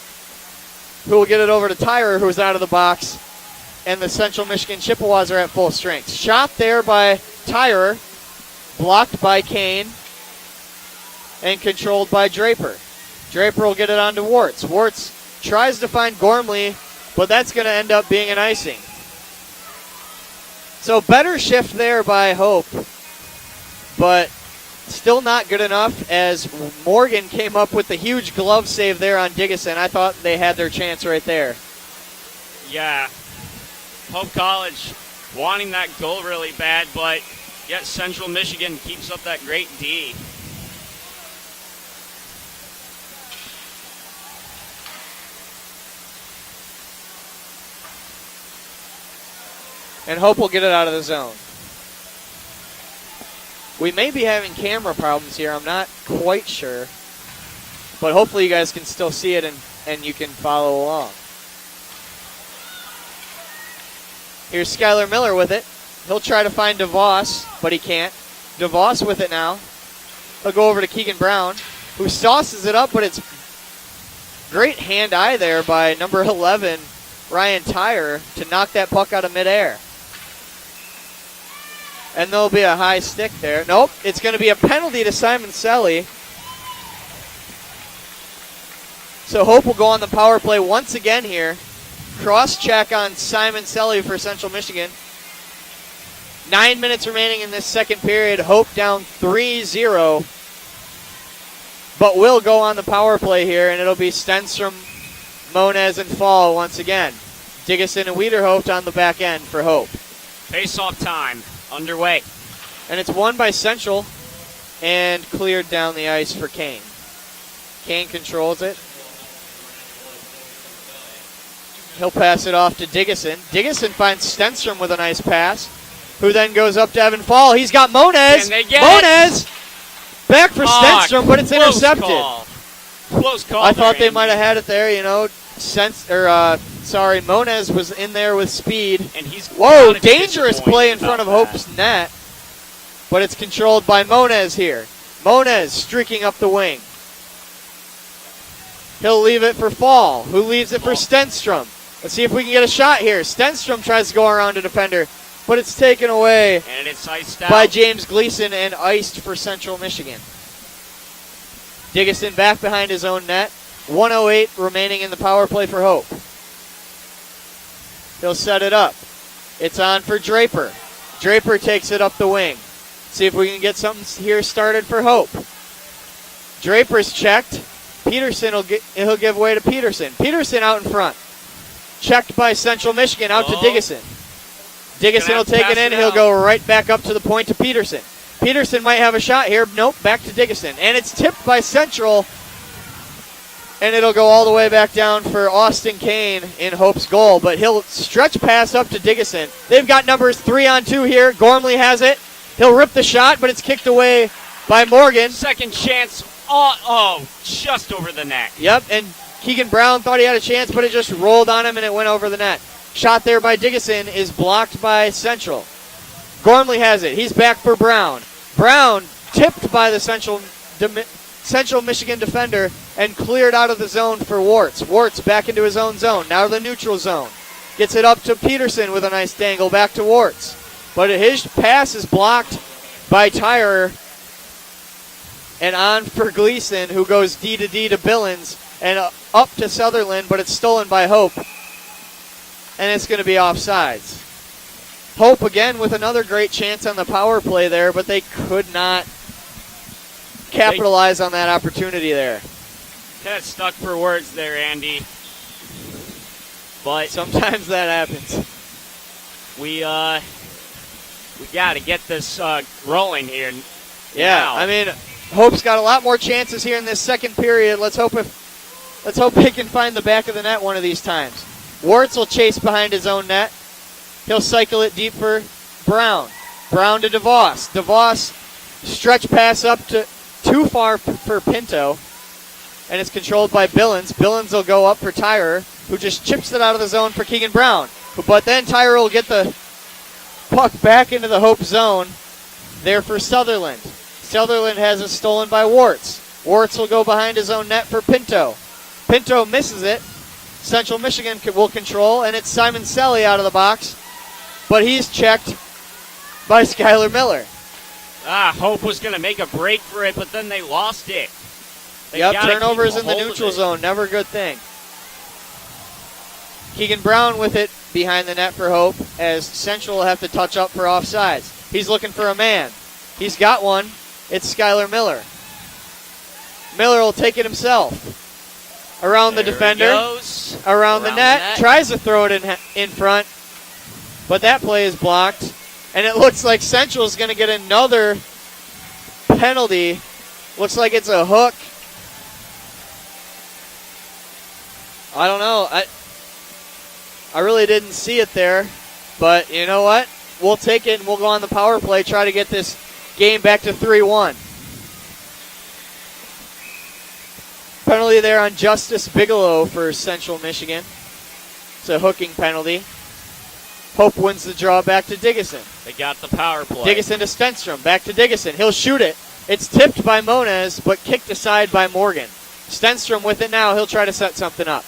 who will get it over to Tyrer, who's out of the box, and the Central Michigan Chippewas are at full strength. Shot there by Tyrer, blocked by Kane, and controlled by Draper. Draper will get it on to Warts. Warts tries to find Gormley, but that's going to end up being an icing. So better shift there by Hope, but still not good enough, as Morgan came up with the huge glove save there on Diggison. I thought they had their chance right there.
Yeah. Hope College wanting that goal really bad, but yet Central Michigan keeps up that great D.
And Hope will get it out of the zone. We may be having camera problems here. I'm not quite sure. But hopefully you guys can still see it and you can follow along. Here's Skylar Miller with it. He'll try to find DeVos, but he can't. DeVos with it now. He'll go over to Keegan Brown, who sauces it up, but it's great hand-eye there by number 11, Ryan Tyrer, to knock that puck out of midair. And there'll be a high stick there. Nope, it's going to be a penalty to Simon Selly. So Hope will go on the power play once again here. Cross-check on Simon Selly for Central Michigan. 9 minutes remaining in this second period. Hope down 3-0. But will go on the power play here, and it'll be Stenstrom, Moniz, and Fall once again. Diggison and Wiederhoff on the back end for Hope.
Face-off time underway.
And it's won by Central and cleared down the ice for Kane. Kane controls it. He'll pass it off to Diggison. Diggison finds Stenstrom with a nice pass, who then goes up to Evan Fall. He's got Moniz. Moniz back for Stenstrom, but it's intercepted.
Close call.
I thought they might have had it there, you know. Moniz was in there with speed.
And he's
dangerous play in front of Hope's net. But it's controlled by Moniz here. Moniz streaking up the wing. He'll leave it for Fall, who leaves it for Stenstrom. Let's see if we can get a shot here. Stenstrom tries to go around a defender, but it's taken away
and it's iced out
by James Gleason and iced for Central Michigan. Diggison back behind his own net. 1:08 remaining in the power play for Hope. He'll set it up. It's on for Draper. Draper takes it up the wing. See if we can get something here started for Hope. Draper's checked. Peterson he'll give way to Peterson. Peterson out in front. Checked by Central Michigan out to Diggison. Diggison will take it in. He'll go right back up to the point to Peterson. Peterson might have a shot here. Nope, back to Diggison. And it's tipped by Central. And it'll go all the way back down for Austin Kane in Hope's goal. But he'll stretch pass up to Diggison. They've got numbers 3-on-2 here. Gormley has it. He'll rip the shot, but it's kicked away by Morgan.
Second chance Just over the net.
Yep, and Keegan Brown thought he had a chance, but it just rolled on him and it went over the net. Shot there by Diggison is blocked by Central. Gormley has it. He's back for Brown. Brown tipped by the Central Michigan defender and cleared out of the zone for Warts. Warts back into his own zone. Now to the neutral zone. Gets it up to Peterson with a nice dangle back to Warts. But his pass is blocked by Tyrer. And on for Gleason, who goes D to D to Billings and up to Sutherland, but it's stolen by Hope. And it's going to be offsides. Hope again with another great chance on the power play there, but they could not capitalize on that opportunity there.
Kind of stuck for words there, Andy. But
sometimes that happens.
We got to get this rolling here.
Yeah,
now.
I mean, Hope's got a lot more chances here in this second period. Let's hope they can find the back of the net one of these times. Warts will chase behind his own net. He'll cycle it deep for Brown. Brown to DeVos. DeVos stretch pass up to too far for Pinto, and it's controlled by Billings. Billings will go up for Tyrer, who just chips it out of the zone for Keegan Brown. But then Tyrer will get the puck back into the Hope zone there for Sutherland. Sutherland has it stolen by Warts. Warts will go behind his own net for Pinto. Pinto misses it. Central Michigan will control, and it's Simon Selly out of the box, but he's checked by Skylar Miller.
Hope was going to make a break for it, but then they lost it.
Turnovers in the neutral zone, never a good thing. Keegan Brown with it behind the net for Hope, as Central will have to touch up for offsides. He's looking for a man. He's got one. It's Skylar Miller. Miller will take it himself. Around the defender, around the net, tries to throw it in front, but that play is blocked, and it looks like Central is going to get another penalty. Looks like it's a hook. I don't know. I really didn't see it there, but you know what? We'll take it and we'll go on the power play, try to get this game back to 3-1. Penalty there on Justice Bigelow for Central Michigan. It's a hooking penalty. Hope wins the draw back to Diggison.
They got the power play.
Diggison to Stenstrom. Back to Diggison. He'll shoot it. It's tipped by Moniz, but kicked aside by Morgan. Stenstrom with it now. He'll try to set something up.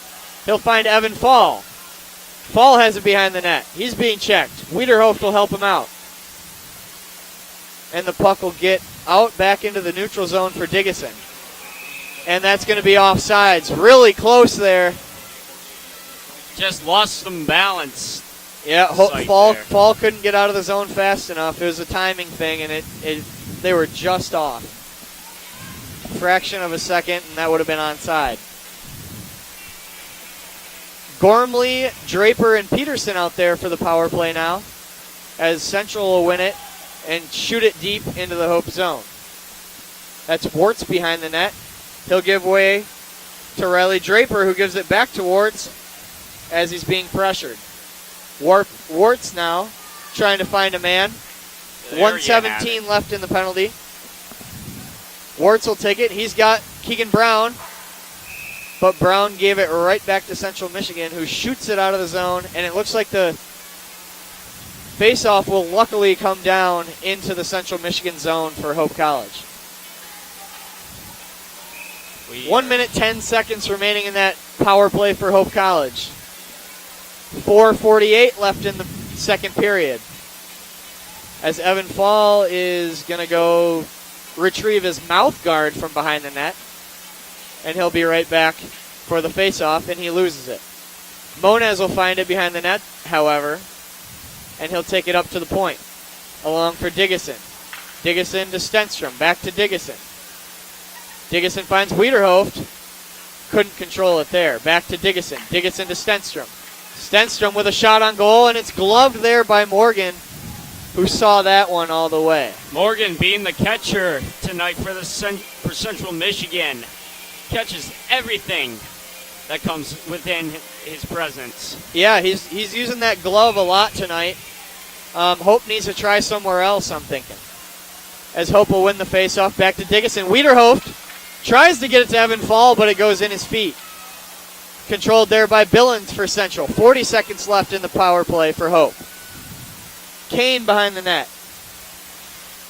He'll find Evan Fall. Fall has it behind the net. He's being checked. Wiederhoft will help him out. And the puck will get out back into the neutral zone for Diggison. And that's going to be offsides. Really close there.
Just lost some balance.
Yeah, Fall couldn't get out of the zone fast enough. It was a timing thing, and they were just off. Fraction of a second, and that would have been onside. Gormley, Draper, and Peterson out there for the power play now, as Central will win it and shoot it deep into the Hope zone. That's Warts behind the net. He'll give way to Riley Draper, who gives it back to Warts as he's being pressured. Warts now trying to find a man. 1:17 left in the penalty. Warts will take it. He's got Keegan Brown, but Brown gave it right back to Central Michigan, who shoots it out of the zone, and it looks like the faceoff will luckily come down into the Central Michigan zone for Hope College. 1 minute, 10 seconds remaining in that power play for Hope College. 4:48 left in the second period. As Evan Fall is going to go retrieve his mouth guard from behind the net. And he'll be right back for the faceoff, and he loses it. Moniz will find it behind the net, however, and he'll take it up to the point. Along for Diggison. Diggison to Stenstrom. Back to Diggison. Diggison finds Wiederhoft. Couldn't control it there. Back to Diggison. Diggison to Stenstrom. Stenstrom with a shot on goal, and it's gloved there by Morgan, who saw that one all the way.
Morgan being the catcher tonight for Central Michigan. Catches everything that comes within his presence.
Yeah, he's using that glove a lot tonight. Hope needs to try somewhere else, I'm thinking. As Hope will win the faceoff, back to Diggison. Wiederhoft Tries to get it to Evan Fall, but it goes in his feet. Controlled there by Billings for Central. 40 seconds left in the power play for Hope. Kane behind the net.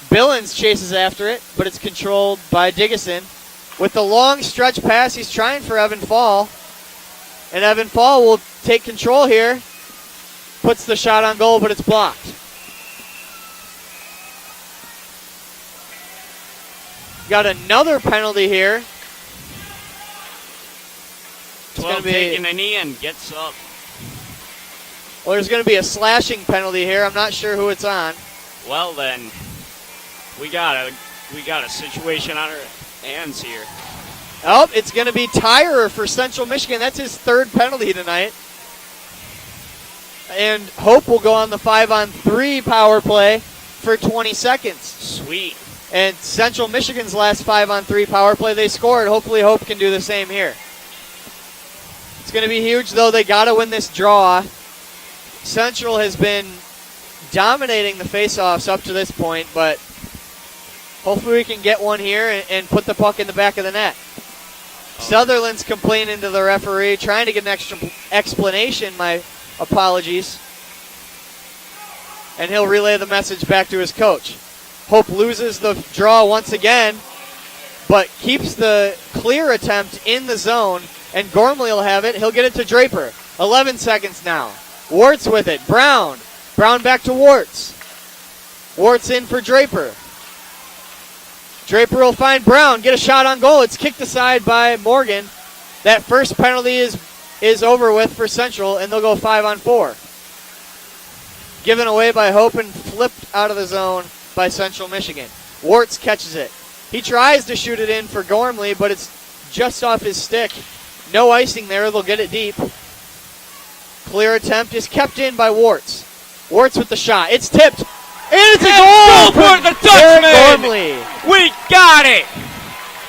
Billings chases after it, but it's controlled by Diggison. With the long stretch pass, he's trying for Evan Fall. And Evan Fall will take control here. Puts the shot on goal, but it's blocked. Got another penalty here.
12 taking a knee and gets up.
Well, there's going to be a slashing penalty here. I'm not sure who it's on.
Well, then, we got a situation on our hands here.
Oh, it's going to be Tyrer for Central Michigan. That's his third penalty tonight. And Hope will go on the 5-on-3 power play for 20 seconds.
Sweet.
And Central Michigan's last 5-on-3 power play, they scored. Hopefully Hope can do the same here. It's going to be huge, though. They got to win this draw. Central has been dominating the faceoffs up to this point, but hopefully we can get one here and put the puck in the back of the net. Sutherland's complaining to the referee, trying to get an extra explanation. My apologies. And he'll relay the message back to his coach. Hope loses the draw once again, but keeps the clear attempt in the zone, and Gormley will have it. He'll get it to Draper. 11 seconds now. Warts with it. Brown back to Warts. Warts in for Draper. Draper will find Brown, get a shot on goal. It's kicked aside by Morgan. That first penalty is over with for Central, and they'll go 5-on-4. Given away by Hope and flipped out of the zone by Central Michigan. Warts catches it. He tries to shoot it in for Gormley, but it's just off his stick. No icing there. They'll get it deep. Clear attempt is kept in by Warts. Warts with the shot. It's tipped. And it's a goal
for the Dutchman.
Gormley.
We got it.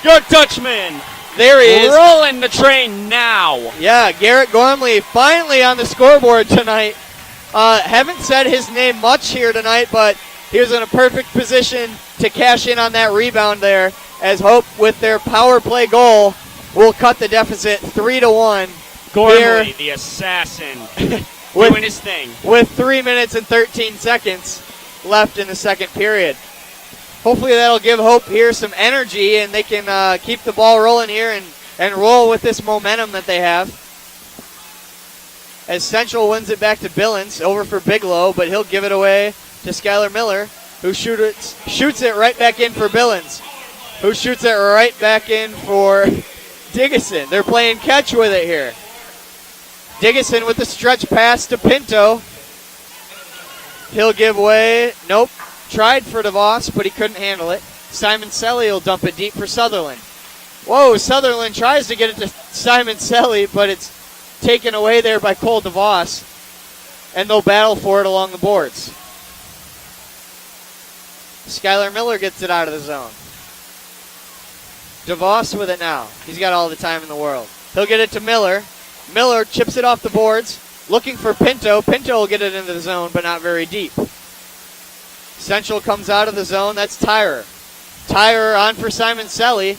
Your Dutchman.
There he is.
Rolling the train now.
Yeah, Garrett Gormley finally on the scoreboard tonight. Haven't said his name much here tonight, but he was in a perfect position to cash in on that rebound there, as Hope, with their power play goal, will cut the deficit 3-1.
Gormley, the assassin, doing his thing.
With 3 minutes and 13 seconds left in the second period. Hopefully that'll give Hope here some energy, and they can keep the ball rolling here and roll with this momentum that they have. As Central wins it back to Billings, over for Bigelow, but he'll give it away to Skylar Miller, who shoots it right back in for Billings, who shoots it right back in for Diggison. They're playing catch with it here. Diggison with the stretch pass to Pinto. He'll give away. Nope. Tried for DeVos, but he couldn't handle it. Simon Selly will dump it deep for Sutherland. Whoa, Sutherland tries to get it to Simon Selly, but it's taken away there by Cole DeVos, and they'll battle for it along the boards. Skylar Miller gets it out of the zone. DeVos with it now. He's got all the time in the world. He'll get it to Miller. Miller chips it off the boards, looking for Pinto. Pinto will get it into the zone, but not very deep. Central comes out of the zone. That's Tyrer. Tyrer on for Simon Selly.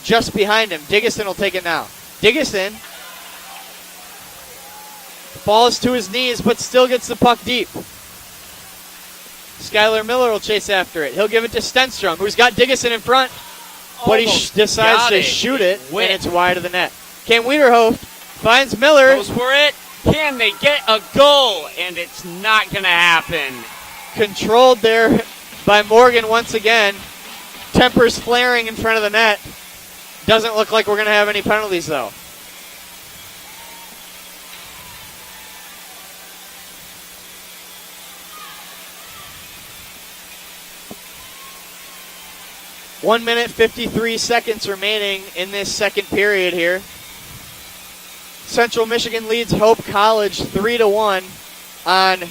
Just behind him. Diggison will take it now. Diggison falls to his knees, but still gets the puck deep. Skylar Miller will chase after it. He'll give it to Stenstrom, who's got Diggison in front, but he decides to shoot it, and it's wide of the net. Cam Wiederhoff finds Miller.
Goes for it. Can they get a goal? And it's not going to happen.
Controlled there by Morgan once again. Tempers flaring in front of the net. Doesn't look like we're going to have any penalties, though. One minute, 53 seconds remaining in this second period here. Central Michigan leads Hope College 3-1 on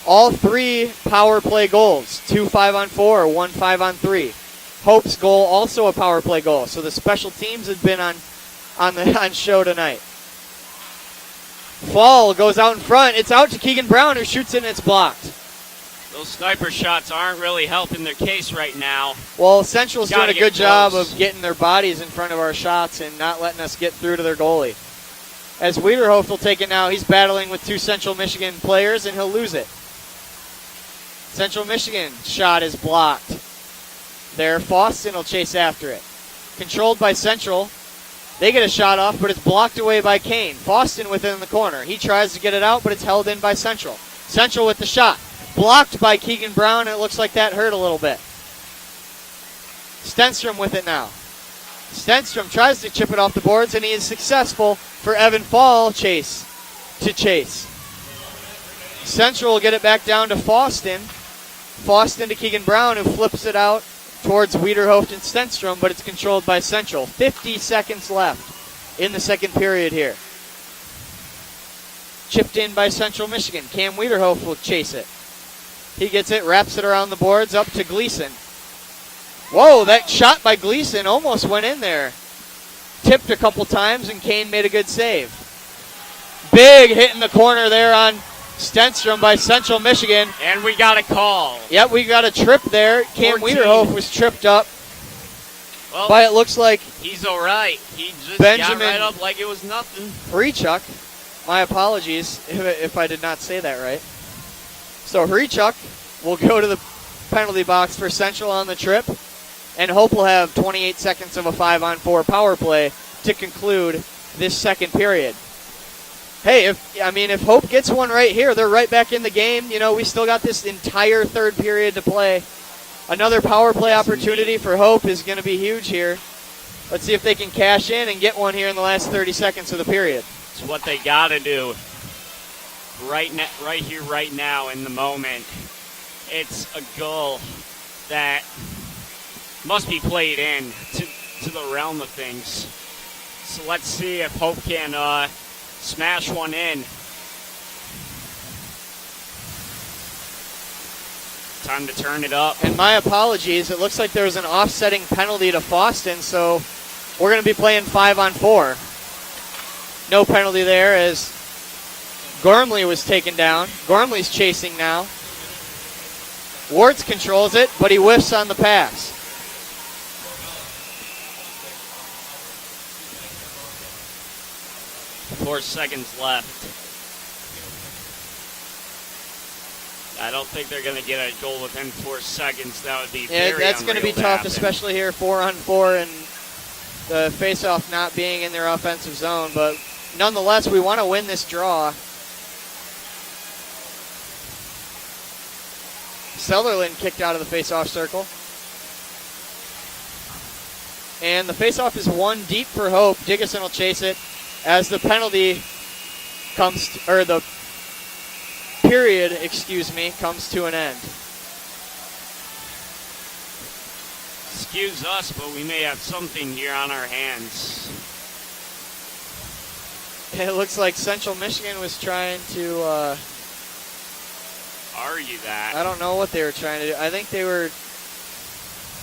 all three power play goals. 2 5-on-4, 1 5-on-3. Hope's goal also a power play goal. So the special teams have been on show tonight. Fall goes out in front. It's out to Keegan Brown, who shoots it, and it's blocked.
Those sniper shots aren't really helping their case right now.
Well, Central's doing
Gotta
a good
get
job
close.
of getting their bodies in front of our shots and not letting us get through to their goalie. As Wiederhof will take it now, he's battling with two Central Michigan players, and he'll lose it. Central Michigan shot is blocked. There, Faustin will chase after it. Controlled by Central. They get a shot off, but it's blocked away by Kane. Faustin within the corner. He tries to get it out, but it's held in by Central. Central with the shot. Blocked by Keegan Brown, and it looks like that hurt a little bit. Stenstrom with it now. Stenstrom tries to chip it off the boards, and he is successful for Evan Fall to chase. Central will get it back down to Faustin. Faustin to Keegan Brown, who flips it out towards Wiederhof and Stenstrom, but it's controlled by Central. 50 seconds left in the second period here. Chipped in by Central Michigan. Cam Wiederhof will chase it. He gets it, wraps it around the boards, up to Gleason. Whoa, that shot by Gleason almost went in there. Tipped a couple times, and Kane made a good save. Big hit in the corner there on Stenstrom by Central Michigan.
And we got a call.
Yep, we got a trip there. Cam
14.
Wiederhof was tripped up.
Well,
But it looks like
he's all right. He just
Benjamin
got right up like it was nothing.
Hrychuk. My apologies if I did not say that right. So Hrychuk will go to the penalty box for Central on the trip, and Hope will have 28 seconds of a 5-on-4 power play to conclude this second period. Hey, if Hope gets one right here, they're right back in the game. You know, we still got this entire third period to play. Another power play opportunity for Hope is going to be huge here. Let's see if they can cash in and get one here in the last 30 seconds of the period.
It's what they got to do. Right here, right now, in the moment. It's a goal that must be played in to the realm of things. So let's see if Hope can smash one in. Time to turn it up.
And my apologies, it looks like there was an offsetting penalty to Faustin, so we're going to be playing 5-on-4. No penalty there as Gormley was taken down. Gormley's chasing now. Wards controls it, but he whiffs on the pass.
Four seconds left. I don't think they're going to get a goal within 4 seconds. That would be very
that's going to be tough,
happen.
especially here 4-on-4 and the faceoff not being in their offensive zone. But nonetheless, we want to win this draw. Sutherland kicked out of the faceoff circle. And the faceoff is one deep for Hope. Diggison will chase it as the penalty comes, or the period, comes to an end.
Excuse us, but we may have something here on our hands.
It looks like Central Michigan was trying to
argue that.
I don't know what they were trying to do. I think they were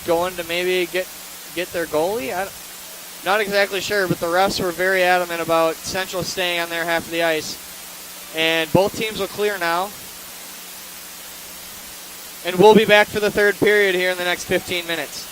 going to maybe get their goalie. Not exactly sure, but the refs were very adamant about Central staying on their half of the ice. And both teams will clear now. And we'll be back for the third period here in the next 15 minutes.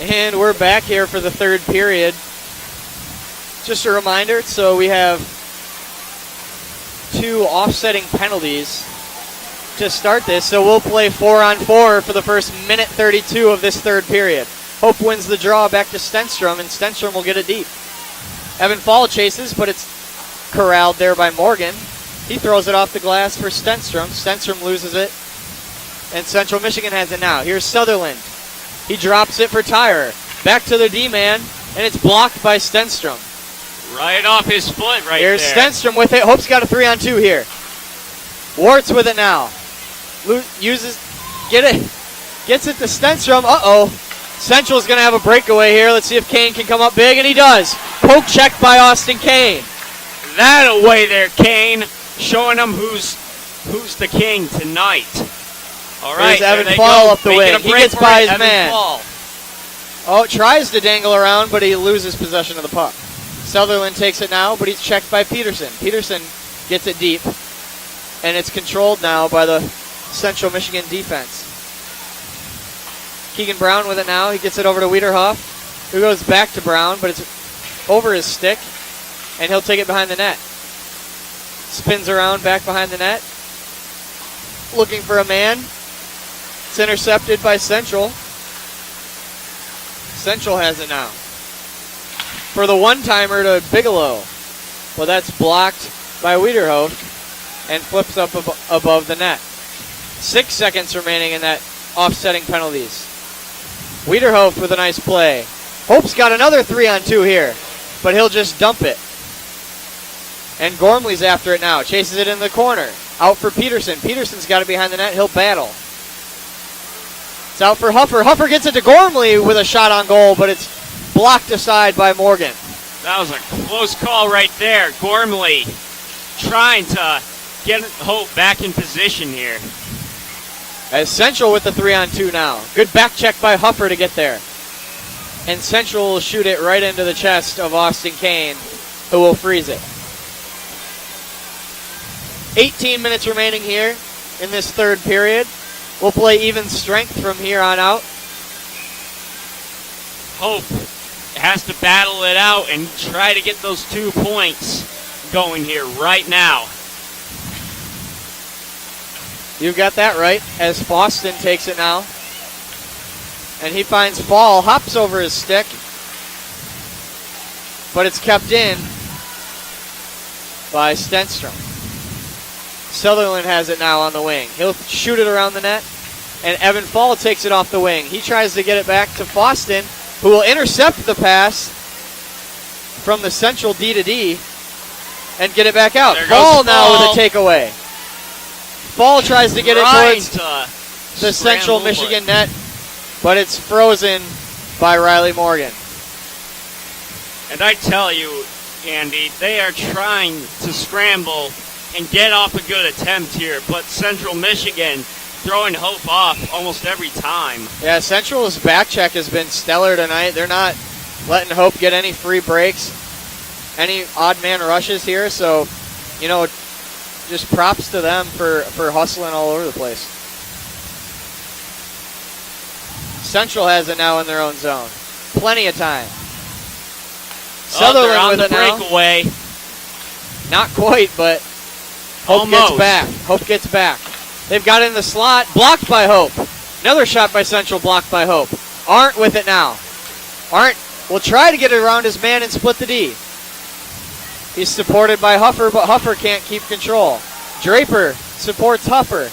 And we're back here for the third period. Just a reminder, so we have 2 offsetting penalties to start this. So we'll play 4-on-4 for the first minute 32 of this third period. Hope wins the draw back to Stenstrom, and Stenstrom will get it deep. Evan Fall chases, but it's corralled there by Morgan. He throws it off the glass for Stenstrom. Stenstrom loses it, and Central Michigan has it now. Here's Sutherland. He drops it for Tyrer. Back to the D-man, and it's blocked by Stenstrom.
Right off his foot right
Here's
there.
Here's Stenstrom with it. Hope's got a 3-on-2 here. Warts with it now. Gets it to Stenstrom. Uh-oh. Central's going to have a breakaway here. Let's see if Kane can come up big, and he does. Poke check by Austin Kane.
That away there, Kane. Showing him who's the king tonight. All right,
there's Evan Fall up the wing. He gets by his man.
Fall.
Oh, tries to dangle around, but he loses possession of the puck. Sutherland takes it now, but he's checked by Peterson. Peterson gets it deep, and it's controlled now by the Central Michigan defense. Keegan Brown with it now. He gets it over to Wiederhoff, who goes back to Brown, but it's over his stick, and he'll take it behind the net. Spins around back behind the net, looking for a man. It's intercepted by Central. Central has it now. For the one-timer to Bigelow. Well, that's blocked by Wiederhoff and flips up above the net. 6 seconds remaining in that offsetting penalties. Wiederhoff with a nice play. Hope's got another 3-on-2 here, but he'll just dump it. And Gormley's after it now. Chases it in the corner. Out for Peterson. Peterson's got it behind the net. He'll battle. It's out for Huffer. Huffer gets it to Gormley with a shot on goal, but it's blocked aside by Morgan.
That was a close call right there. Gormley trying to get Hope back in position here.
As Central with the 3-on-2 now. Good back check by Huffer to get there. And Central will shoot it right into the chest of Austin Kane, who will freeze it. 18 minutes remaining here in this third period. We'll play even strength from here on out.
Hope has to battle it out and try to get those 2 points going here right now.
You've got that right, as Boston takes it now. And he finds Fall, hops over his stick, but it's kept in by Stenstrom. Sutherland has it now on the wing. He'll shoot it around the net, and Evan Fall takes it off the wing. He tries to get it back to Foston, who will intercept the pass from the Central D to D and get it back out. Fall now with a takeaway. Fall tries to get it towards the Central Michigan net, but it's frozen by Riley Morgan.
And I tell you, Andy, they are trying to scramble and get off a good attempt here, but Central Michigan throwing Hope off almost every time. Yeah,
Central's back check has been stellar tonight. They're not letting Hope get any free breaks, any odd man rushes here, so, you know, just props to them for hustling all over the place. Central has it now in their own zone. Plenty of time. Sutherland with it now.
Breakaway.
Not quite, but Hope gets back. Hope gets back. They've got it in the slot. Blocked by Hope. Another shot by Central, blocked by Hope. Arndt with it now. Arndt will try to get it around his man and split the D. He's supported by Huffer, but Huffer can't keep control. Draper supports Huffer,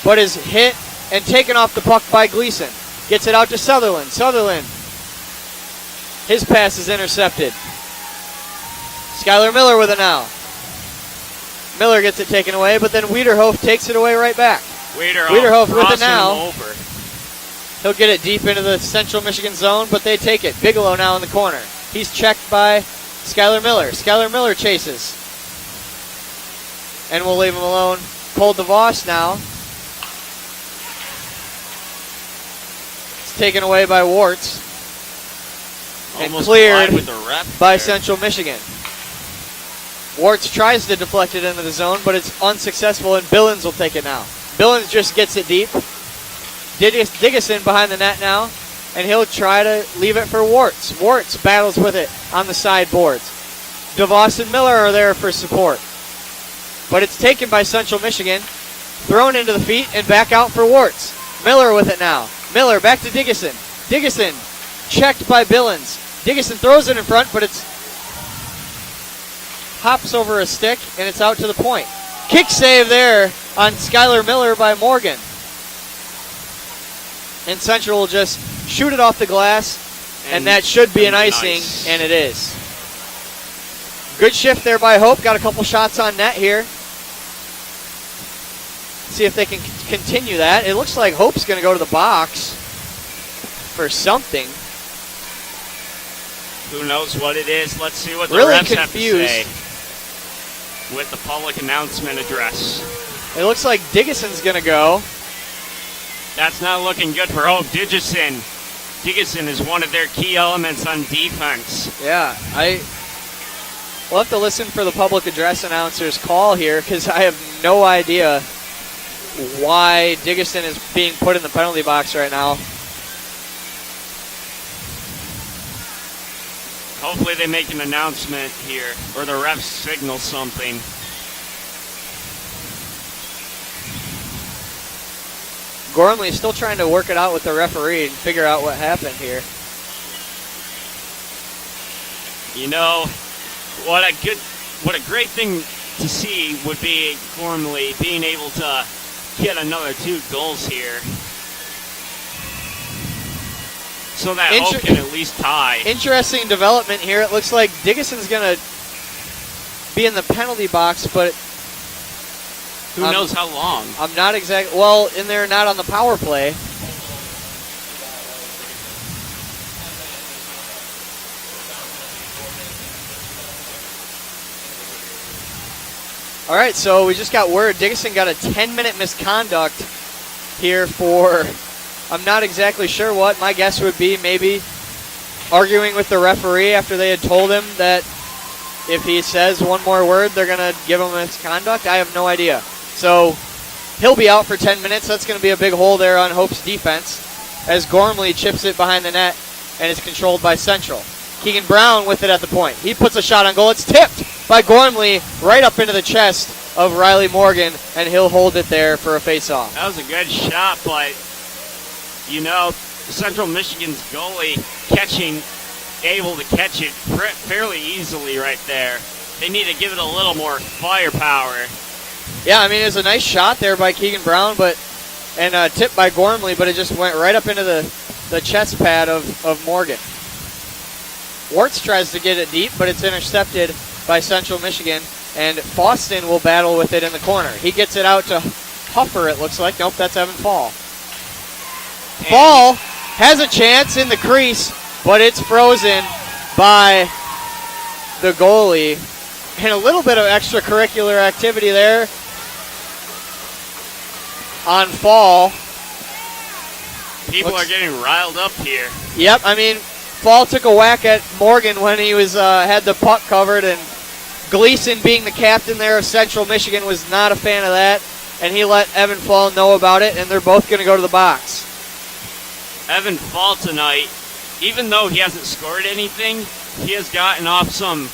but is hit and taken off the puck by Gleason. Gets it out to Sutherland. Sutherland. His pass is intercepted. Skylar Miller with it now. Miller gets it taken away, but then Wiederhoff takes it away right back. Wiederhoff with it now. He'll get it deep into the Central Michigan zone, but they take it. Bigelow now in the corner. He's checked by Skylar Miller. Skylar Miller chases. And we'll leave him alone. Cole DeVos now. It's taken away by Warts. And cleared by Central Michigan. Warts tries to deflect it into the zone, but it's unsuccessful, and Billings will take it now. Billings just gets it deep. Diggison behind the net now. and he'll try to leave it for Warts. Warts battles with it on the sideboards. DeVos and Miller are there for support. But it's taken by Central Michigan, thrown into the feet, and back out for Warts. Miller with it now. Miller back to Diggison. Diggison checked by Billings. Diggison throws it in front, but it's hops over a stick, and it's out to the point. Kick save there on Skylar Miller by Morgan. And Central will just shoot it off the glass, and that should be an icing, nice. And it is. Good shift there by Hope. Got a couple shots on net here. See if they can continue that. It looks like Hope's going to go to the box for something.
Who knows what it is? Let's see what the
really
refs
confused.
Have to say with the public announcement address.
It looks like Diggison's going to go.
That's not looking good for Hope. Diggison is one of their key elements on defense.
Yeah, we'll have to listen for the public address announcer's call here because I have no idea why Diggison is being put in the penalty box right now.
Hopefully they make an announcement here, or the refs signal something.
Gormley is still trying to work it out with the referee and figure out what happened here.
You know, what a great thing to see would be Gormley being able to get another 2 goals here. So that Hope can at least tie.
Interesting development here. It looks like Diggison's going to be in the penalty box, but
who knows how long?
I'm not exactly. Well, and they're not on the power play. All right, so we just got word Diggison got a 10-minute misconduct here for, I'm not exactly sure what. My guess would be maybe arguing with the referee after they had told him that if he says one more word, they're going to give him a misconduct. I have no idea. So he'll be out for 10 minutes. That's going to be a big hole there on Hope's defense as Gormley chips it behind the net and is controlled by Central. Keegan Brown with it at the point. He puts a shot on goal. It's tipped by Gormley right up into the chest of Riley Morgan, and he'll hold it there for a face-off.
That was a good shot, but, you know, Central Michigan's goalie able to catch it fairly easily right there. They need to give it a little more firepower.
Yeah, I mean, it was a nice shot there by Keegan Brown, and tipped by Gormley, but it just went right up into the chest pad of Morgan. Warts tries to get it deep, but it's intercepted by Central Michigan, and Boston will battle with it in the corner. He gets it out to Huffer, it looks like. Nope, that's Evan Fall. Fall has a chance in the crease, but it's frozen by the goalie. And a little bit of extracurricular activity there on Fall.
People are getting riled up here.
Yep, I mean, Fall took a whack at Morgan when he was had the puck covered, and Gleason, being the captain there of Central Michigan, was not a fan of that, and he let Evan Fall know about it, and they're both going to go to the box.
Evan Fall tonight, even though he hasn't scored anything, he has gotten off some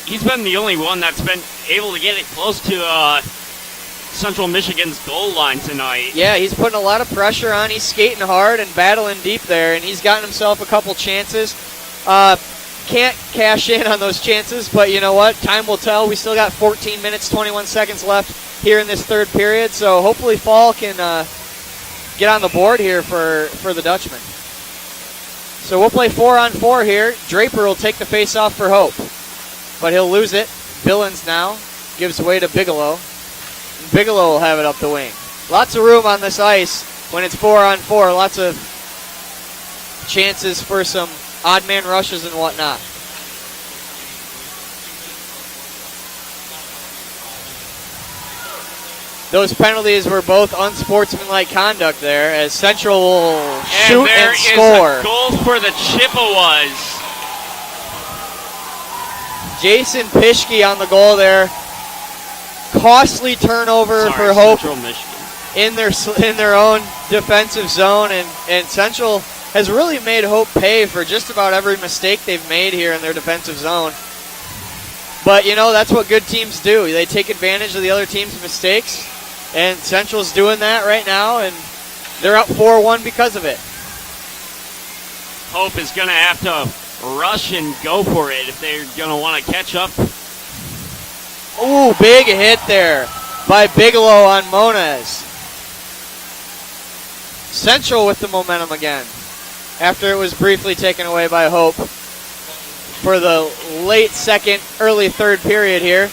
he's been the only one that's been able to get it close to Central Michigan's goal line tonight.
Yeah, he's putting a lot of pressure on. He's skating hard and battling deep there, and he's gotten himself a couple chances. Can't cash in on those chances, but you know what? Time will tell. We still got 14 minutes, 21 seconds left here in this third period, so hopefully Fall can get on the board here for the Dutchman. So we'll play 4-on-4 here. Draper will take the face-off for Hope, but he'll lose it. Billings now gives way to Bigelow. Bigelow will have it up the wing. Lots of room on this ice when it's 4-on-4. Lots of chances for some odd man rushes and whatnot. Those penalties were both unsportsmanlike conduct there, as Central will shoot and score.
And there is a goal for the Chippewas.
Jason Pischke on the goal there. Costly turnover for Hope
Central Michigan.
in their own defensive zone, and Central has really made Hope pay for just about every mistake they've made here in their defensive zone. But, that's what good teams do. They take advantage of the other team's mistakes, and Central's doing that right now, and they're up 4-1 because of it.
Hope is going to have to rush and go for it if they're going to want to catch up.
Ooh, big hit there by Bigelow on Moniz. Central with the momentum again after it was briefly taken away by Hope for the late second, early third period here.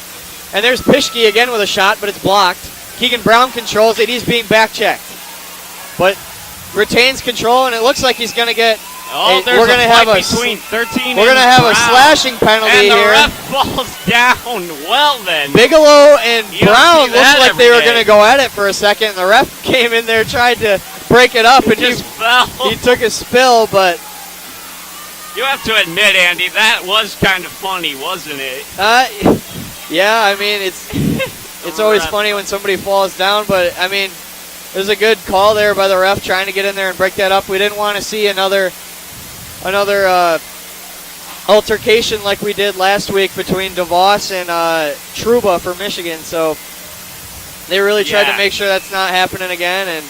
And there's Pischke again with a shot, but it's blocked. Keegan Brown controls it. He's being back-checked, but retains control, and it looks like he's going to get
we're going to have between 13
we're going to have a slashing penalty
and the
here.
ref falls down. Well, then.
Bigelow and Brown looked like they were
day.
going to go at it for a second. And the ref came in there, tried to break it up, and he took a spill, but...
You have to admit, Andy, that was kind of funny, wasn't it?
Yeah, I mean, it's always funny when somebody falls down, but, I mean, it was a good call there by the ref trying to get in there and break that up. We didn't want to see another altercation like we did last week between DeVos and Truba for Michigan, so they really tried to make sure that's not happening again, and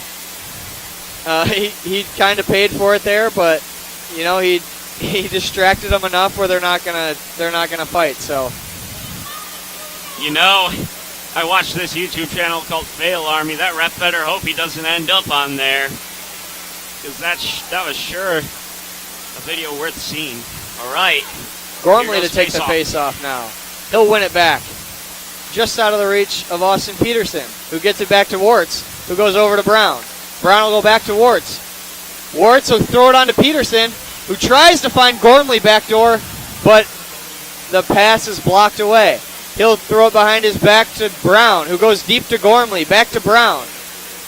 he kind of paid for it there, but he distracted them enough where they're not gonna fight. So
I watched this YouTube channel called Fail Army. That ref better hope he doesn't end up on there, because that was sure a video worth seeing. All right,
Gormley to take the face-off now. He'll win it back, just out of the reach of Austin Peterson, who gets it back to Warts, who goes over to Brown. Brown will go back to Warts. Warts will throw it on to Peterson, who tries to find Gormley backdoor, but the pass is blocked away. He'll throw it behind his back to Brown, who goes deep to Gormley. Back to Brown.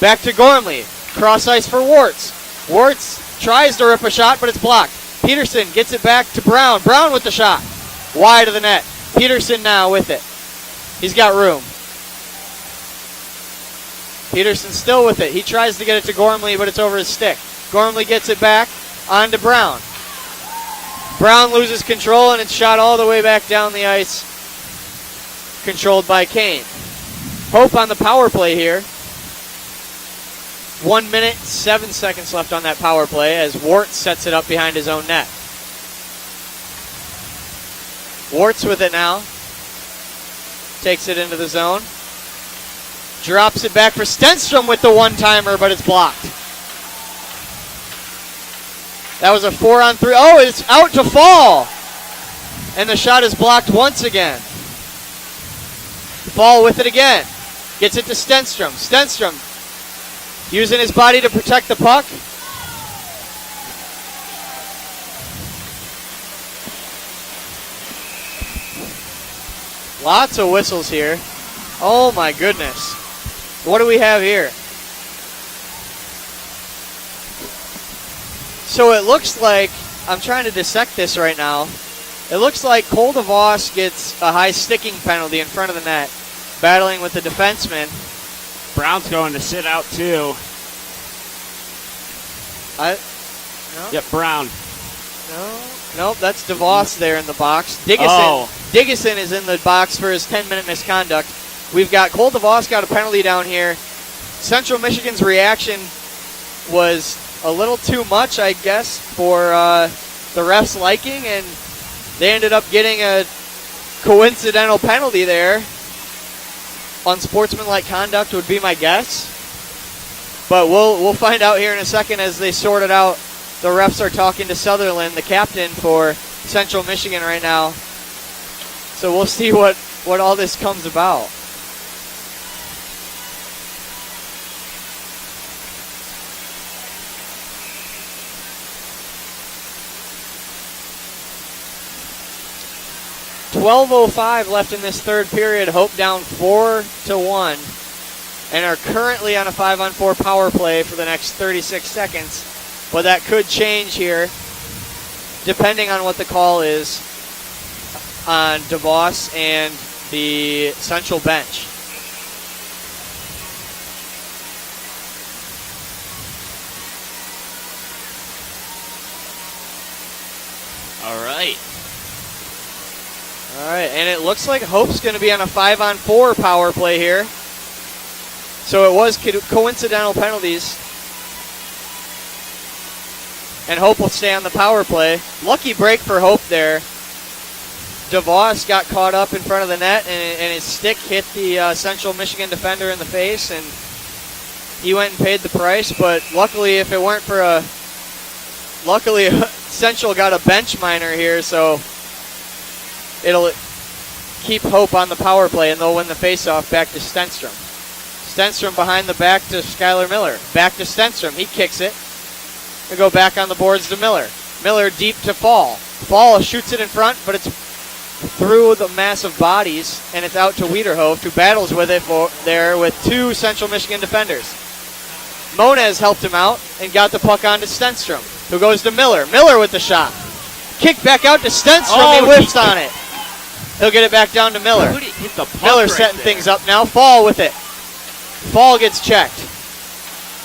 Back to Gormley. Cross ice for Warts. Warts tries to rip a shot, but it's blocked. Peterson gets it back to Brown. Brown with the shot. Wide of the net. Peterson now with it. He's got room. Peterson still with it. He tries to get it to Gormley, but it's over his stick. Gormley gets it back on to Brown. Brown loses control, and it's shot all the way back down the ice, controlled by Kane. Hope on the power play here. 1 minute, 7 seconds left on that power play as Warts sets it up behind his own net. Warts with it now. Takes it into the zone. Drops it back for Stenstrom with the one-timer, but it's blocked. That was a 4-on-3. Oh, it's out to fall. And the shot is blocked once again. Fall with it again. Gets it to Stenstrom. Stenstrom using his body to protect the puck. Lots of whistles here. Oh my goodness. What do we have here? So it looks like, I'm trying to dissect this right now. It looks like Cole DeVos gets a high sticking penalty in front of the net, battling with the defenseman.
Brown's going to sit out too.
No?
Yep, Brown.
Nope, that's DeVos there in the box. Diggison is in the box for his 10-minute misconduct. We've got Cole DeVos got a penalty down here. Central Michigan's reaction was a little too much, I guess, for the refs' liking, and they ended up getting a coincidental penalty there. Unsportsmanlike conduct would be my guess. But we'll find out here in a second as they sort it out. The refs are talking to Sutherland, the captain for Central Michigan right now. So we'll see what all this comes about. .12:05 left in this third period. Hope down 4-1, and are currently on a 5-on-4 power play for the next 36 seconds. But that could change here, depending on what the call is on DeVos and the Central bench.
All right.
All right, and it looks like Hope's going to be on a 5-on-4 power play here. So it was coincidental penalties. And Hope will stay on the power play. Lucky break for Hope there. DeVos got caught up in front of the net, and his stick hit the Central Michigan defender in the face, and he went and paid the price. But luckily, if it weren't for luckily Central got a bench minor here, so it'll keep Hope on the power play, and they'll win the faceoff back to Stenstrom. Stenstrom behind the back to Skylar Miller. Back to Stenstrom. He kicks it. They go back on the boards to Miller. Miller deep to Fall. Fall shoots it in front, but it's through the massive bodies, and it's out to Wiederhoft, who battles with it there with two Central Michigan defenders. Moniz helped him out and got the puck on to Stenstrom, who goes to Miller. Miller with the shot. Kick back out to Stenstrom. He whiffs on it. He'll get it back down to Miller. Miller setting things up now. Fall with it. Fall gets checked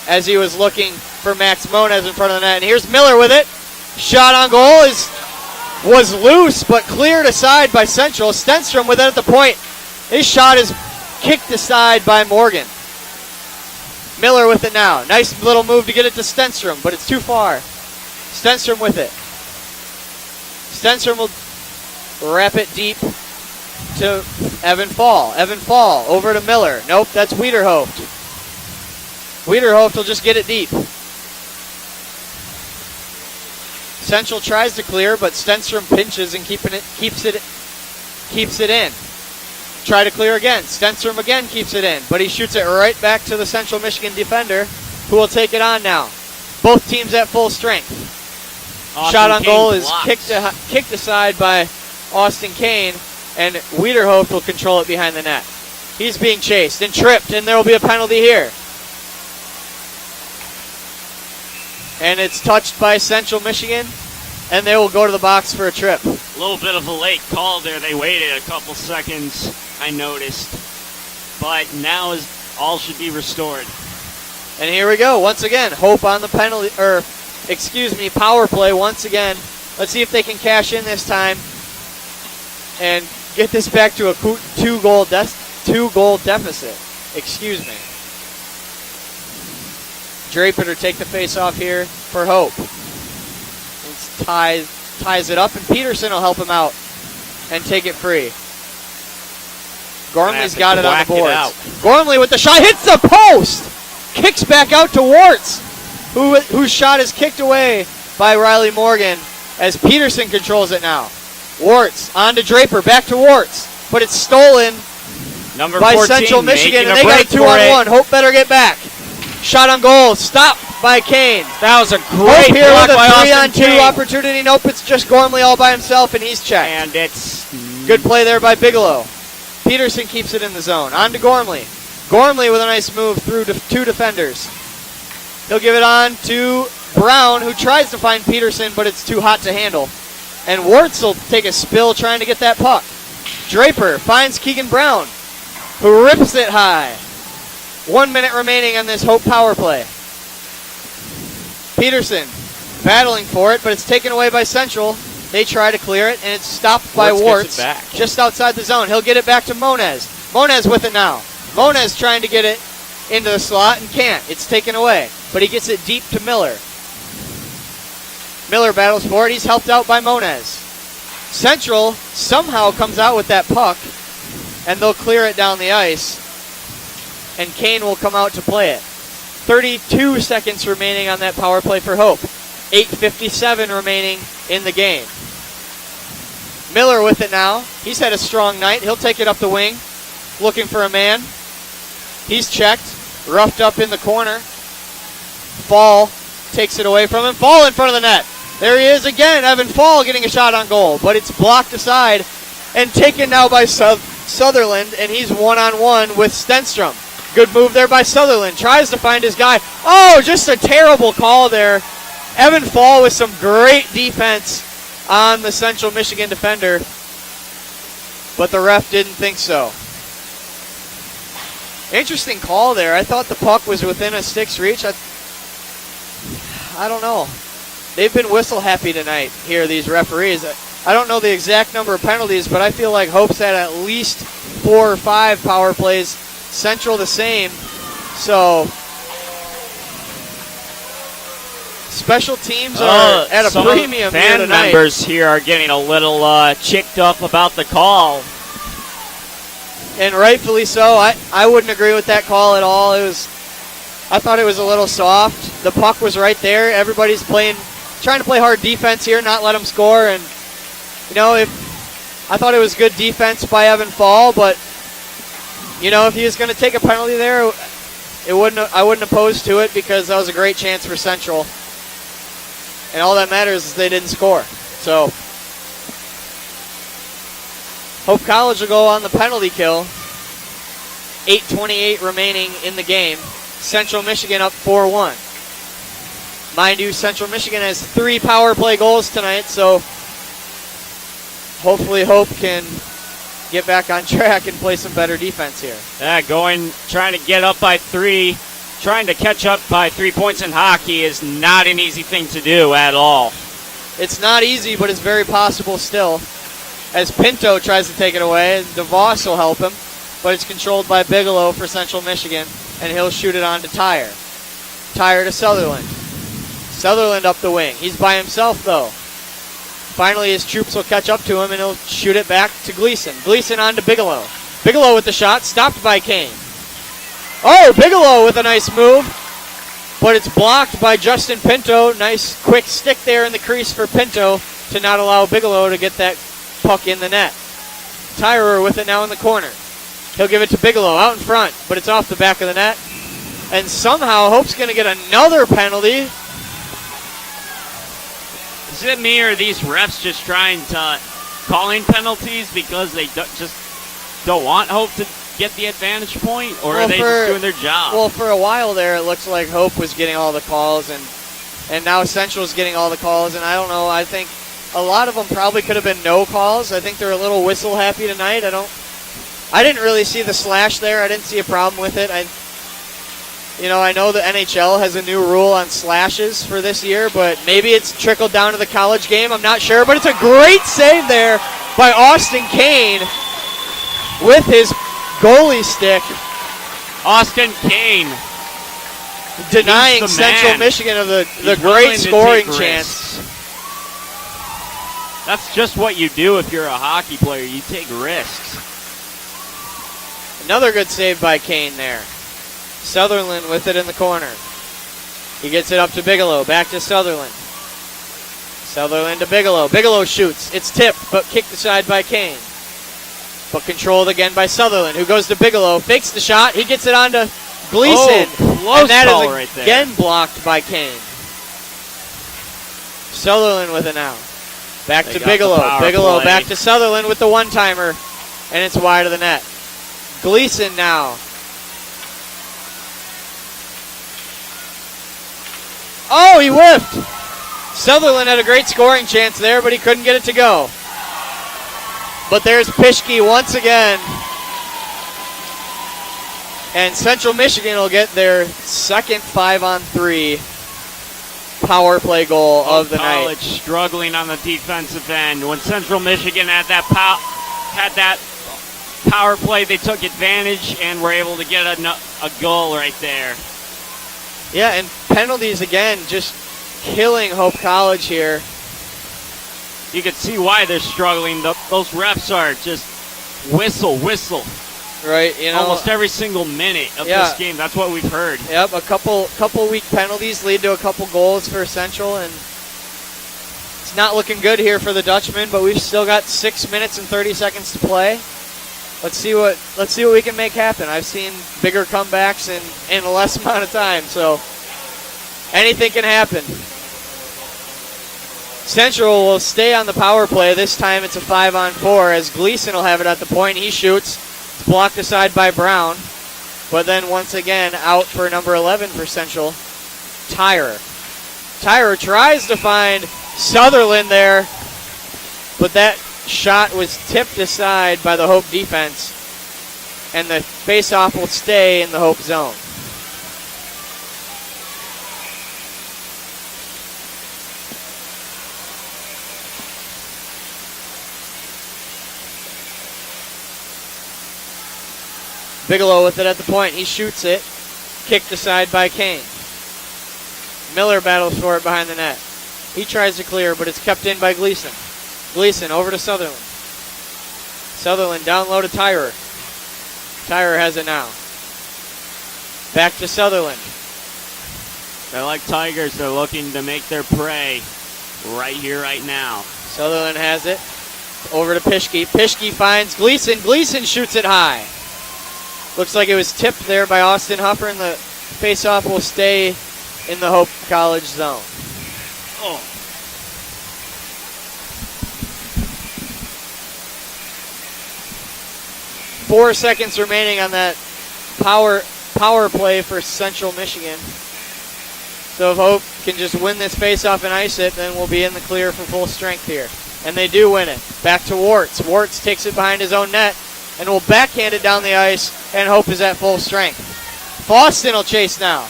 as he was looking for Max Moniz in front of the net. And here's Miller with it. Shot on goal was loose, but cleared aside by Central. Stenstrom with it at the point. His shot is kicked aside by Morgan. Miller with it now. Nice little move to get it to Stenstrom, but it's too far. Stenstrom with it. Stenstrom will wrap it deep to Evan Fall. Evan Fall over to Miller. Nope, that's Wiederhoft. Wiederhoft will just get it deep. Central tries to clear, but Stenstrom pinches and keeps it in. Try to clear again. Stenstrom again keeps it in, but he shoots it right back to the Central Michigan defender, who will take it on now. Both teams at full strength. Shot on goal is kicked aside by Austin Kane, and Wiederhoft will control it behind the net. He's being chased and tripped, and there will be a penalty here. And it's touched by Central Michigan, and they will go to the box for a trip.
A little bit of a late call there. They waited a couple seconds, I noticed. But now all should be restored.
And here we go. Once again, Hope on the power play once again. Let's see if they can cash in this time and get this back to a two-goal deficit. Excuse me. Draper to take the face off here for Hope. Ties it up, and Peterson will help him out and take it free. Gormley's got it on the boards. Gormley with the shot, hits the post! Kicks back out to Warts, whose shot is kicked away by Riley Morgan as Peterson controls it now. Warts on to Draper, back to Warts, but it's stolen by 14, Central Michigan, and they got a 2-on-1. Hope better get back. Shot on goal, stopped by Kane.
That was a great
here
block
with a
by
3-on-2 opportunity. Nope, it's just Gormley all by himself, and he's checked.
And it's
good play there by Bigelow. Peterson keeps it in the zone. On to Gormley. Gormley with a nice move through two defenders. He'll give it on to Brown, who tries to find Peterson, but it's too hot to handle. And Warts will take a spill trying to get that puck. Draper finds Keegan Brown, who rips it high. 1 minute remaining on this Hope power play. Peterson battling for it, but it's taken away by Central. They try to clear it, and it's stopped by Warts just outside the zone. He'll get it back to Moniz. Moniz with it now. Moniz trying to get it into the slot and can't. It's taken away, but he gets it deep to Miller. Miller battles for it. He's helped out by Moniz. Central somehow comes out with that puck, and they'll clear it down the ice, and Kane will come out to play it. 32 seconds remaining on that power play for Hope. 8:57 remaining in the game. Miller with it now. He's had a strong night. He'll take it up the wing, looking for a man. He's checked, roughed up in the corner. Fall takes it away from him. Fall in front of the net. There he is again. Evan Fall getting a shot on goal, but it's blocked aside and taken now by Sutherland, and he's one-on-one with Stenstrom. Good move there by Sutherland. Tries to find his guy. Oh, just a terrible call there. Evan Fall with some great defense on the Central Michigan defender, but the ref didn't think so. Interesting call there. I thought the puck was within a stick's reach. I don't know. they've been whistle happy tonight here, these referees. I don't know the exact number of penalties, but I feel like Hope's had at least 4 or 5 power plays. Central the same. So special teams are at a premium here tonight.
Fan members here are getting a little chicked up about the call.
And rightfully so. I wouldn't agree with that call at all. I thought it was a little soft. The puck was right there. Everybody's trying to play hard defense here, not let them score. And I thought it was good defense by Evan Fall, but if he was going to take a penalty there, I wouldn't oppose to it, because that was a great chance for Central. And all that matters is they didn't score. So Hope College will go on the penalty kill. 8:28 remaining in the game. Central Michigan up 4-1. Mind you, Central Michigan has 3 power play goals tonight, so hopefully Hope can get back on track and play some better defense here.
Yeah, trying to get up by 3, trying to catch up by 3 points in hockey is not an easy thing to do at all.
It's not easy, but it's very possible still. As Pinto tries to take it away, DeVos will help him, but it's controlled by Bigelow for Central Michigan, and he'll shoot it on to Tyre. Tyre to Sutherland. Sutherland up the wing. He's by himself, though. Finally, his troops will catch up to him, and he'll shoot it back to Gleason. Gleason on to Bigelow. Bigelow with the shot, stopped by Kane. Oh, Bigelow with a nice move, but it's blocked by Justin Pinto. Nice quick stick there in the crease for Pinto to not allow Bigelow to get that puck in the net. Tyrer with it now in the corner. He'll give it to Bigelow out in front, but it's off the back of the net. And somehow Hope's going to get another penalty.
Is it me, or are these refs just trying to calling penalties because they just don't want Hope to get the advantage point, or are they just doing their job?
Well, for a while there, it looks like Hope was getting all the calls, and now Central's getting all the calls, and I don't know. I think a lot of them probably could have been no calls. I think they're a little whistle happy tonight. I didn't really see the slash there. I didn't see a problem with it. I know the NHL has a new rule on slashes for this year, but maybe it's trickled down to the college game. I'm not sure, but it's a great save there by Austin Kane with his goalie stick.
Austin Kane
denying Central Michigan of the great scoring chance.
That's just what you do if you're a hockey player. You take risks.
Another good save by Kane there. Sutherland with it in the corner. He gets it up to Bigelow. Back to Sutherland. Sutherland to Bigelow. Bigelow shoots. It's tipped, but kicked aside by Kane. But controlled again by Sutherland, who goes to Bigelow. Fakes the shot. He gets it on to Gleason.
Close
and that
call
is
right there.
Again blocked by Kane. Sutherland with it now. Back to Bigelow. Bigelow back to Sutherland with the one-timer. And it's wide of the net. Gleason now. Oh, he whiffed. Sutherland had a great scoring chance there, but he couldn't get it to go. But there's Pischke once again. And Central Michigan will get their second 5-on-3 power play goal of the night.
Struggling on the defensive end. When Central Michigan had that power play, they took advantage and were able to get a goal right there.
Yeah, and penalties again, just killing Hope College here.
You can see why they're struggling. Those refs are just whistle.
Right,
almost every single minute of this game. That's what we've heard.
Yep, a couple weak penalties lead to a couple goals for Central, and it's not looking good here for the Dutchmen. But we've still got 6 minutes and 30 seconds to play. Let's see what we can make happen. I've seen bigger comebacks in a less amount of time, so anything can happen. Central will stay on the power play. This time it's a 5-on-4 as Gleason will have it at the point. He shoots. It's blocked aside by Brown. But then once again out for number 11 for Central, Tyrer. Tyrer tries to find Sutherland there, but that shot was tipped aside by the Hope defense, and the faceoff will stay in the Hope zone. Bigelow with it at the point. He shoots it. Kicked aside by Kane. Miller battles for it behind the net. He tries to clear, but it's kept in by Gleason. Gleason over to Sutherland. Sutherland down low to Tyrer. Tyrer has it now. Back to Sutherland.
They're like tigers. They're looking to make their prey right here, right now.
Sutherland has it. Over to Pischke. Pischke finds Gleason. Gleason shoots it high. Looks like it was tipped there by Austin Huffer, and the faceoff will stay in the Hope College zone.
Oh.
4 seconds remaining on that power play for Central Michigan. So if Hope can just win this faceoff and ice it, then we'll be in the clear for full strength here. And they do win it. Back to Warts. Warts takes it behind his own net and will backhand it down the ice, and Hope is at full strength. Boston will chase now.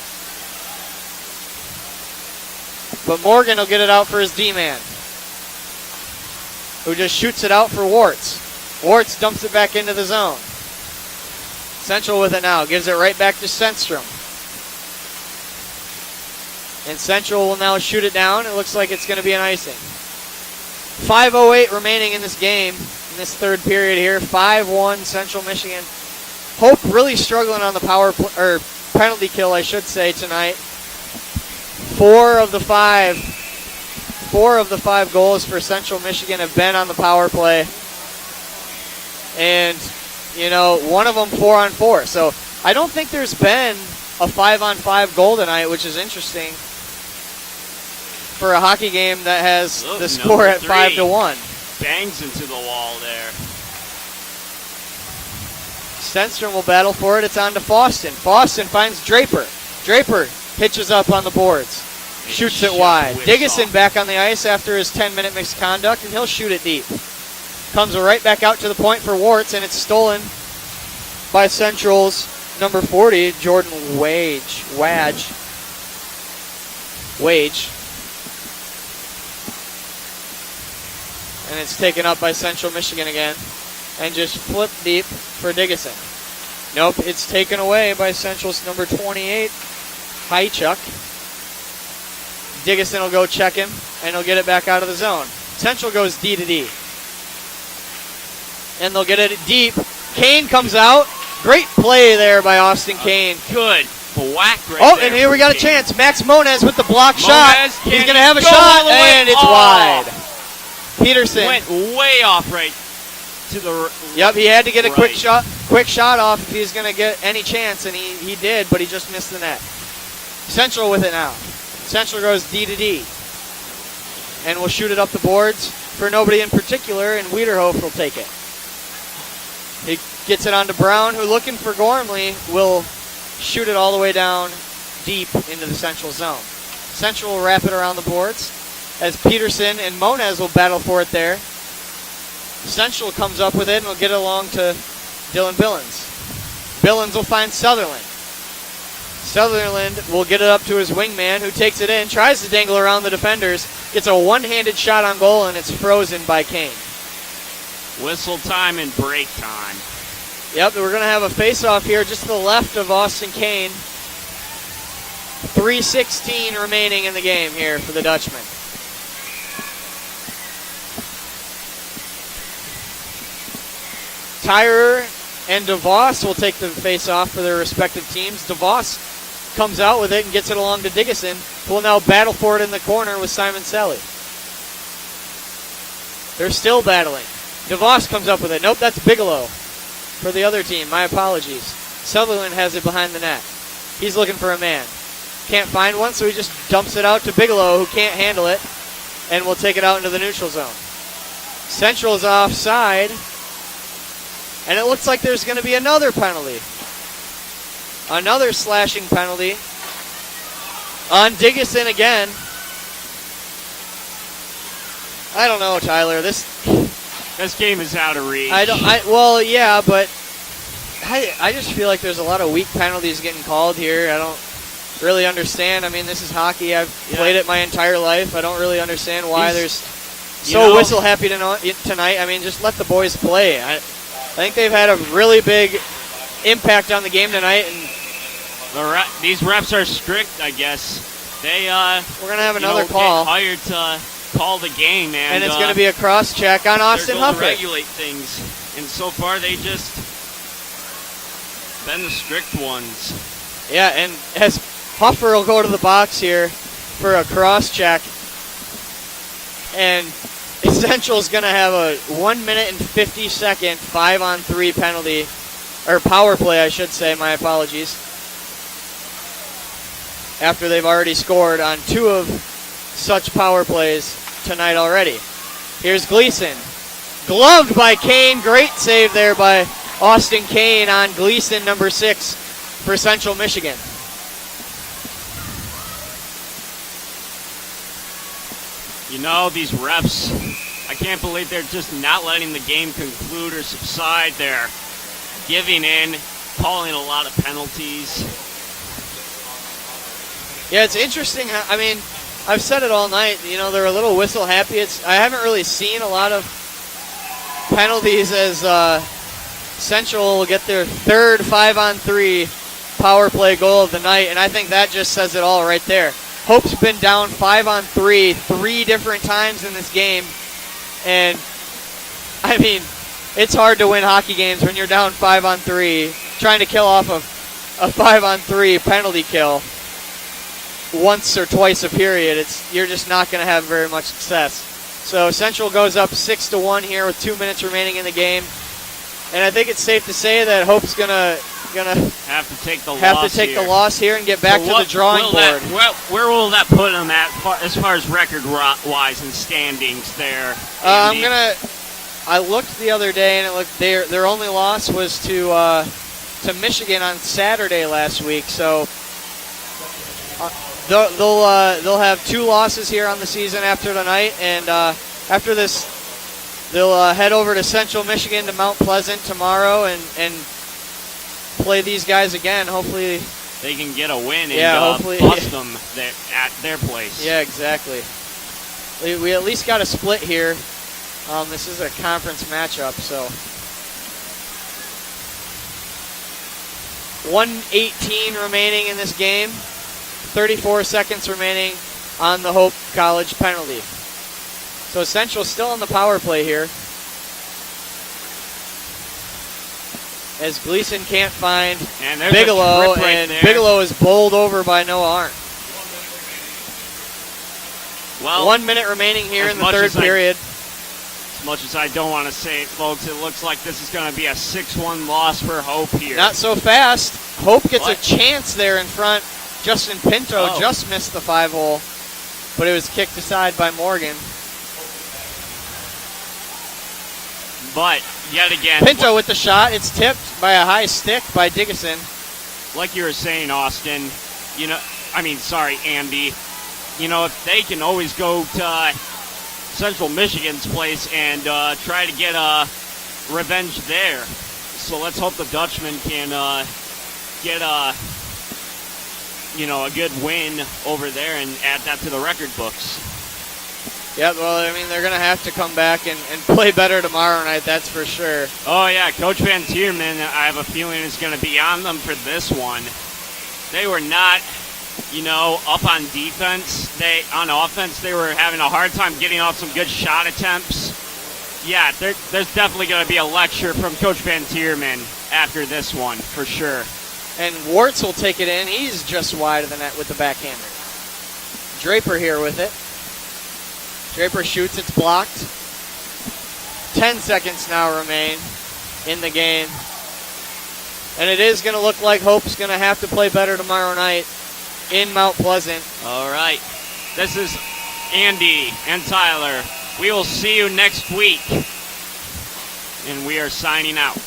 But Morgan will get it out for his D-man, who just shoots it out for Warts. Warts dumps it back into the zone. Central with it now. Gives it right back to Senstrom. And Central will now shoot it down. It looks like it's going to be an icing. 5:08 remaining in this game, in this third period here. 5-1 Central Michigan. Hope really struggling on the penalty kill, I should say, tonight. Four of the five goals for Central Michigan have been on the power play. And, one of them 4-on-4. So I don't think there's been a 5-on-5 goal tonight, which is interesting for a hockey game that has the score at 5-1.
Bangs into the wall there.
Stenstrom will battle for it. It's on to Foston. Foston finds Draper. Draper pitches up on the boards. Shoots it wide. Diggison back on the ice after his 10-minute misconduct, and he'll shoot it deep. Comes right back out to the point for Warts, and it's stolen by Central's number 40, Jordan Wage. And it's taken up by Central Michigan again. And just flipped deep for Diggison. Nope, it's taken away by Central's number 28, Hychuk. Diggison will go check him, and he'll get it back out of the zone. Central goes D to D. And they'll get it deep. Kane comes out. Great play there by Austin Kane.
Good whack right there.
And here we got a chance. Max Monez with the block shot. He's going to have a shot, and it's wide. Peterson
went way off right to the
Yep, he had to get a quick shot off if he was going to get any chance, and he did, but he just missed the net. Central with it now. Central goes D to D. And will shoot it up the boards for nobody in particular, and Wiederhof will take it. He gets it onto Brown, who, looking for Gormley, will shoot it all the way down deep into the Central zone. Central will wrap it around the boards as Peterson and Monez will battle for it there. Central comes up with it and will get it along to Dylan Billings. Billings will find Sutherland. Sutherland will get it up to his wingman, who takes it in, tries to dangle around the defenders, gets a one-handed shot on goal, and it's frozen by Kane.
Whistle time and break time.
Yep, we're going to have a face-off here just to the left of Austin Kane. 3:16 remaining in the game here for the Dutchman. Tyrer and DeVos will take the face-off for their respective teams. DeVos comes out with it and gets it along to Diggison, who will now battle for it in the corner with Simon Selly. They're still battling. DeVos comes up with it. Nope, that's Bigelow for the other team. My apologies. Sutherland has it behind the net. He's looking for a man. Can't find one, so he just dumps it out to Bigelow, who can't handle it, and will take it out into the neutral zone. Central's offside, and it looks like there's going to be another penalty. Another slashing penalty on Diggison again. I don't know, Tyler. This
game is out of reach.
Yeah, but I just feel like there's a lot of weak penalties getting called here. I don't really understand. I mean, this is hockey. I've played it my entire life. I don't really understand why there's so whistle happy tonight. I mean, just let the boys play. I think they've had a really big impact on the game tonight. And
these refs are strict, I guess.
We're going to have another call.
Get hired to call the game,
and it's going to be a cross check on Austin
Huffer.
Huffer.
Regulate things, and so far they just been the strict ones.
Yeah, and as Huffer will go to the box here for a cross check, and Central's going to have a 1 minute and 50 second 5-on-3 penalty, or power play, I should say. My apologies. After they've already scored on 2 of such power plays tonight already. Here's Gleason. Gloved by Kane. Great save there by Austin Kane on Gleason, number 6 for Central Michigan.
You know, these refs, I can't believe they're just not letting the game conclude or subside. They're giving in, calling a lot of penalties.
Yeah, it's interesting. I mean, I've said it all night. You know, they're a little whistle happy. I haven't really seen a lot of penalties as Central will get their third 5-on-3 power play goal of the night, and I think that just says it all right there. Hope's been down 5-on-3 3 different times in this game, and I mean, it's hard to win hockey games when you're down 5-on-3, trying to kill off a 5-on-3 penalty kill once or twice a period. You're just not going to have very much success. So Central goes up 6-1 here with 2 minutes remaining in the game, and I think it's safe to say that Hope's gonna
have to take
the loss here and get back to the drawing board.
Where will that put them at as far as record-wise and standings there?
I looked the other day, and it looked their only loss was to Michigan on Saturday last week. So they'll have 2 losses here on the season after tonight, and after this, they'll head over to Central Michigan to Mount Pleasant tomorrow and play these guys again. Hopefully
they can get a win and bust them at their place.
Yeah, exactly. We at least got a split here. This is a conference matchup, so 1:18 remaining in this game. 34 seconds remaining on the Hope College penalty. So Central still on the power play here, as Gleason can't find Bigelow, and Bigelow is bowled over by Noah Arndt.
Well,
1 minute remaining here in the third period.
As much as I don't want to say it, folks, it looks like this is going to be a 6-1 loss for Hope here.
Not so fast. Hope gets a chance there in front. Justin Pinto just missed the 5-hole, but it was kicked aside by Morgan.
But yet again,
Pinto with the shot. It's tipped by a high stick by Diggison.
Like you were saying, Austin, Andy, if they can always go to Central Michigan's place and try to get revenge there. So let's hope the Dutchmen can get a good win over there and add that to the record books.
Yeah, well, I mean, they're going to have to come back and play better tomorrow night, that's for sure.
Oh, yeah, Coach Van Tierman, I have a feeling, is going to be on them for this one. They were not, up on defense. On offense, they were having a hard time getting off some good shot attempts. Yeah, there's definitely going to be a lecture from Coach Van Tierman after this one, for sure.
And Wartz will take it in. He's just wide of the net with the backhander. Draper here with it. Draper shoots, it's blocked. 10 seconds now remain in the game. And it is going to look like Hope's going to have to play better tomorrow night in Mount Pleasant.
All right. This is Andy and Tyler. We will see you next week. And we are signing out.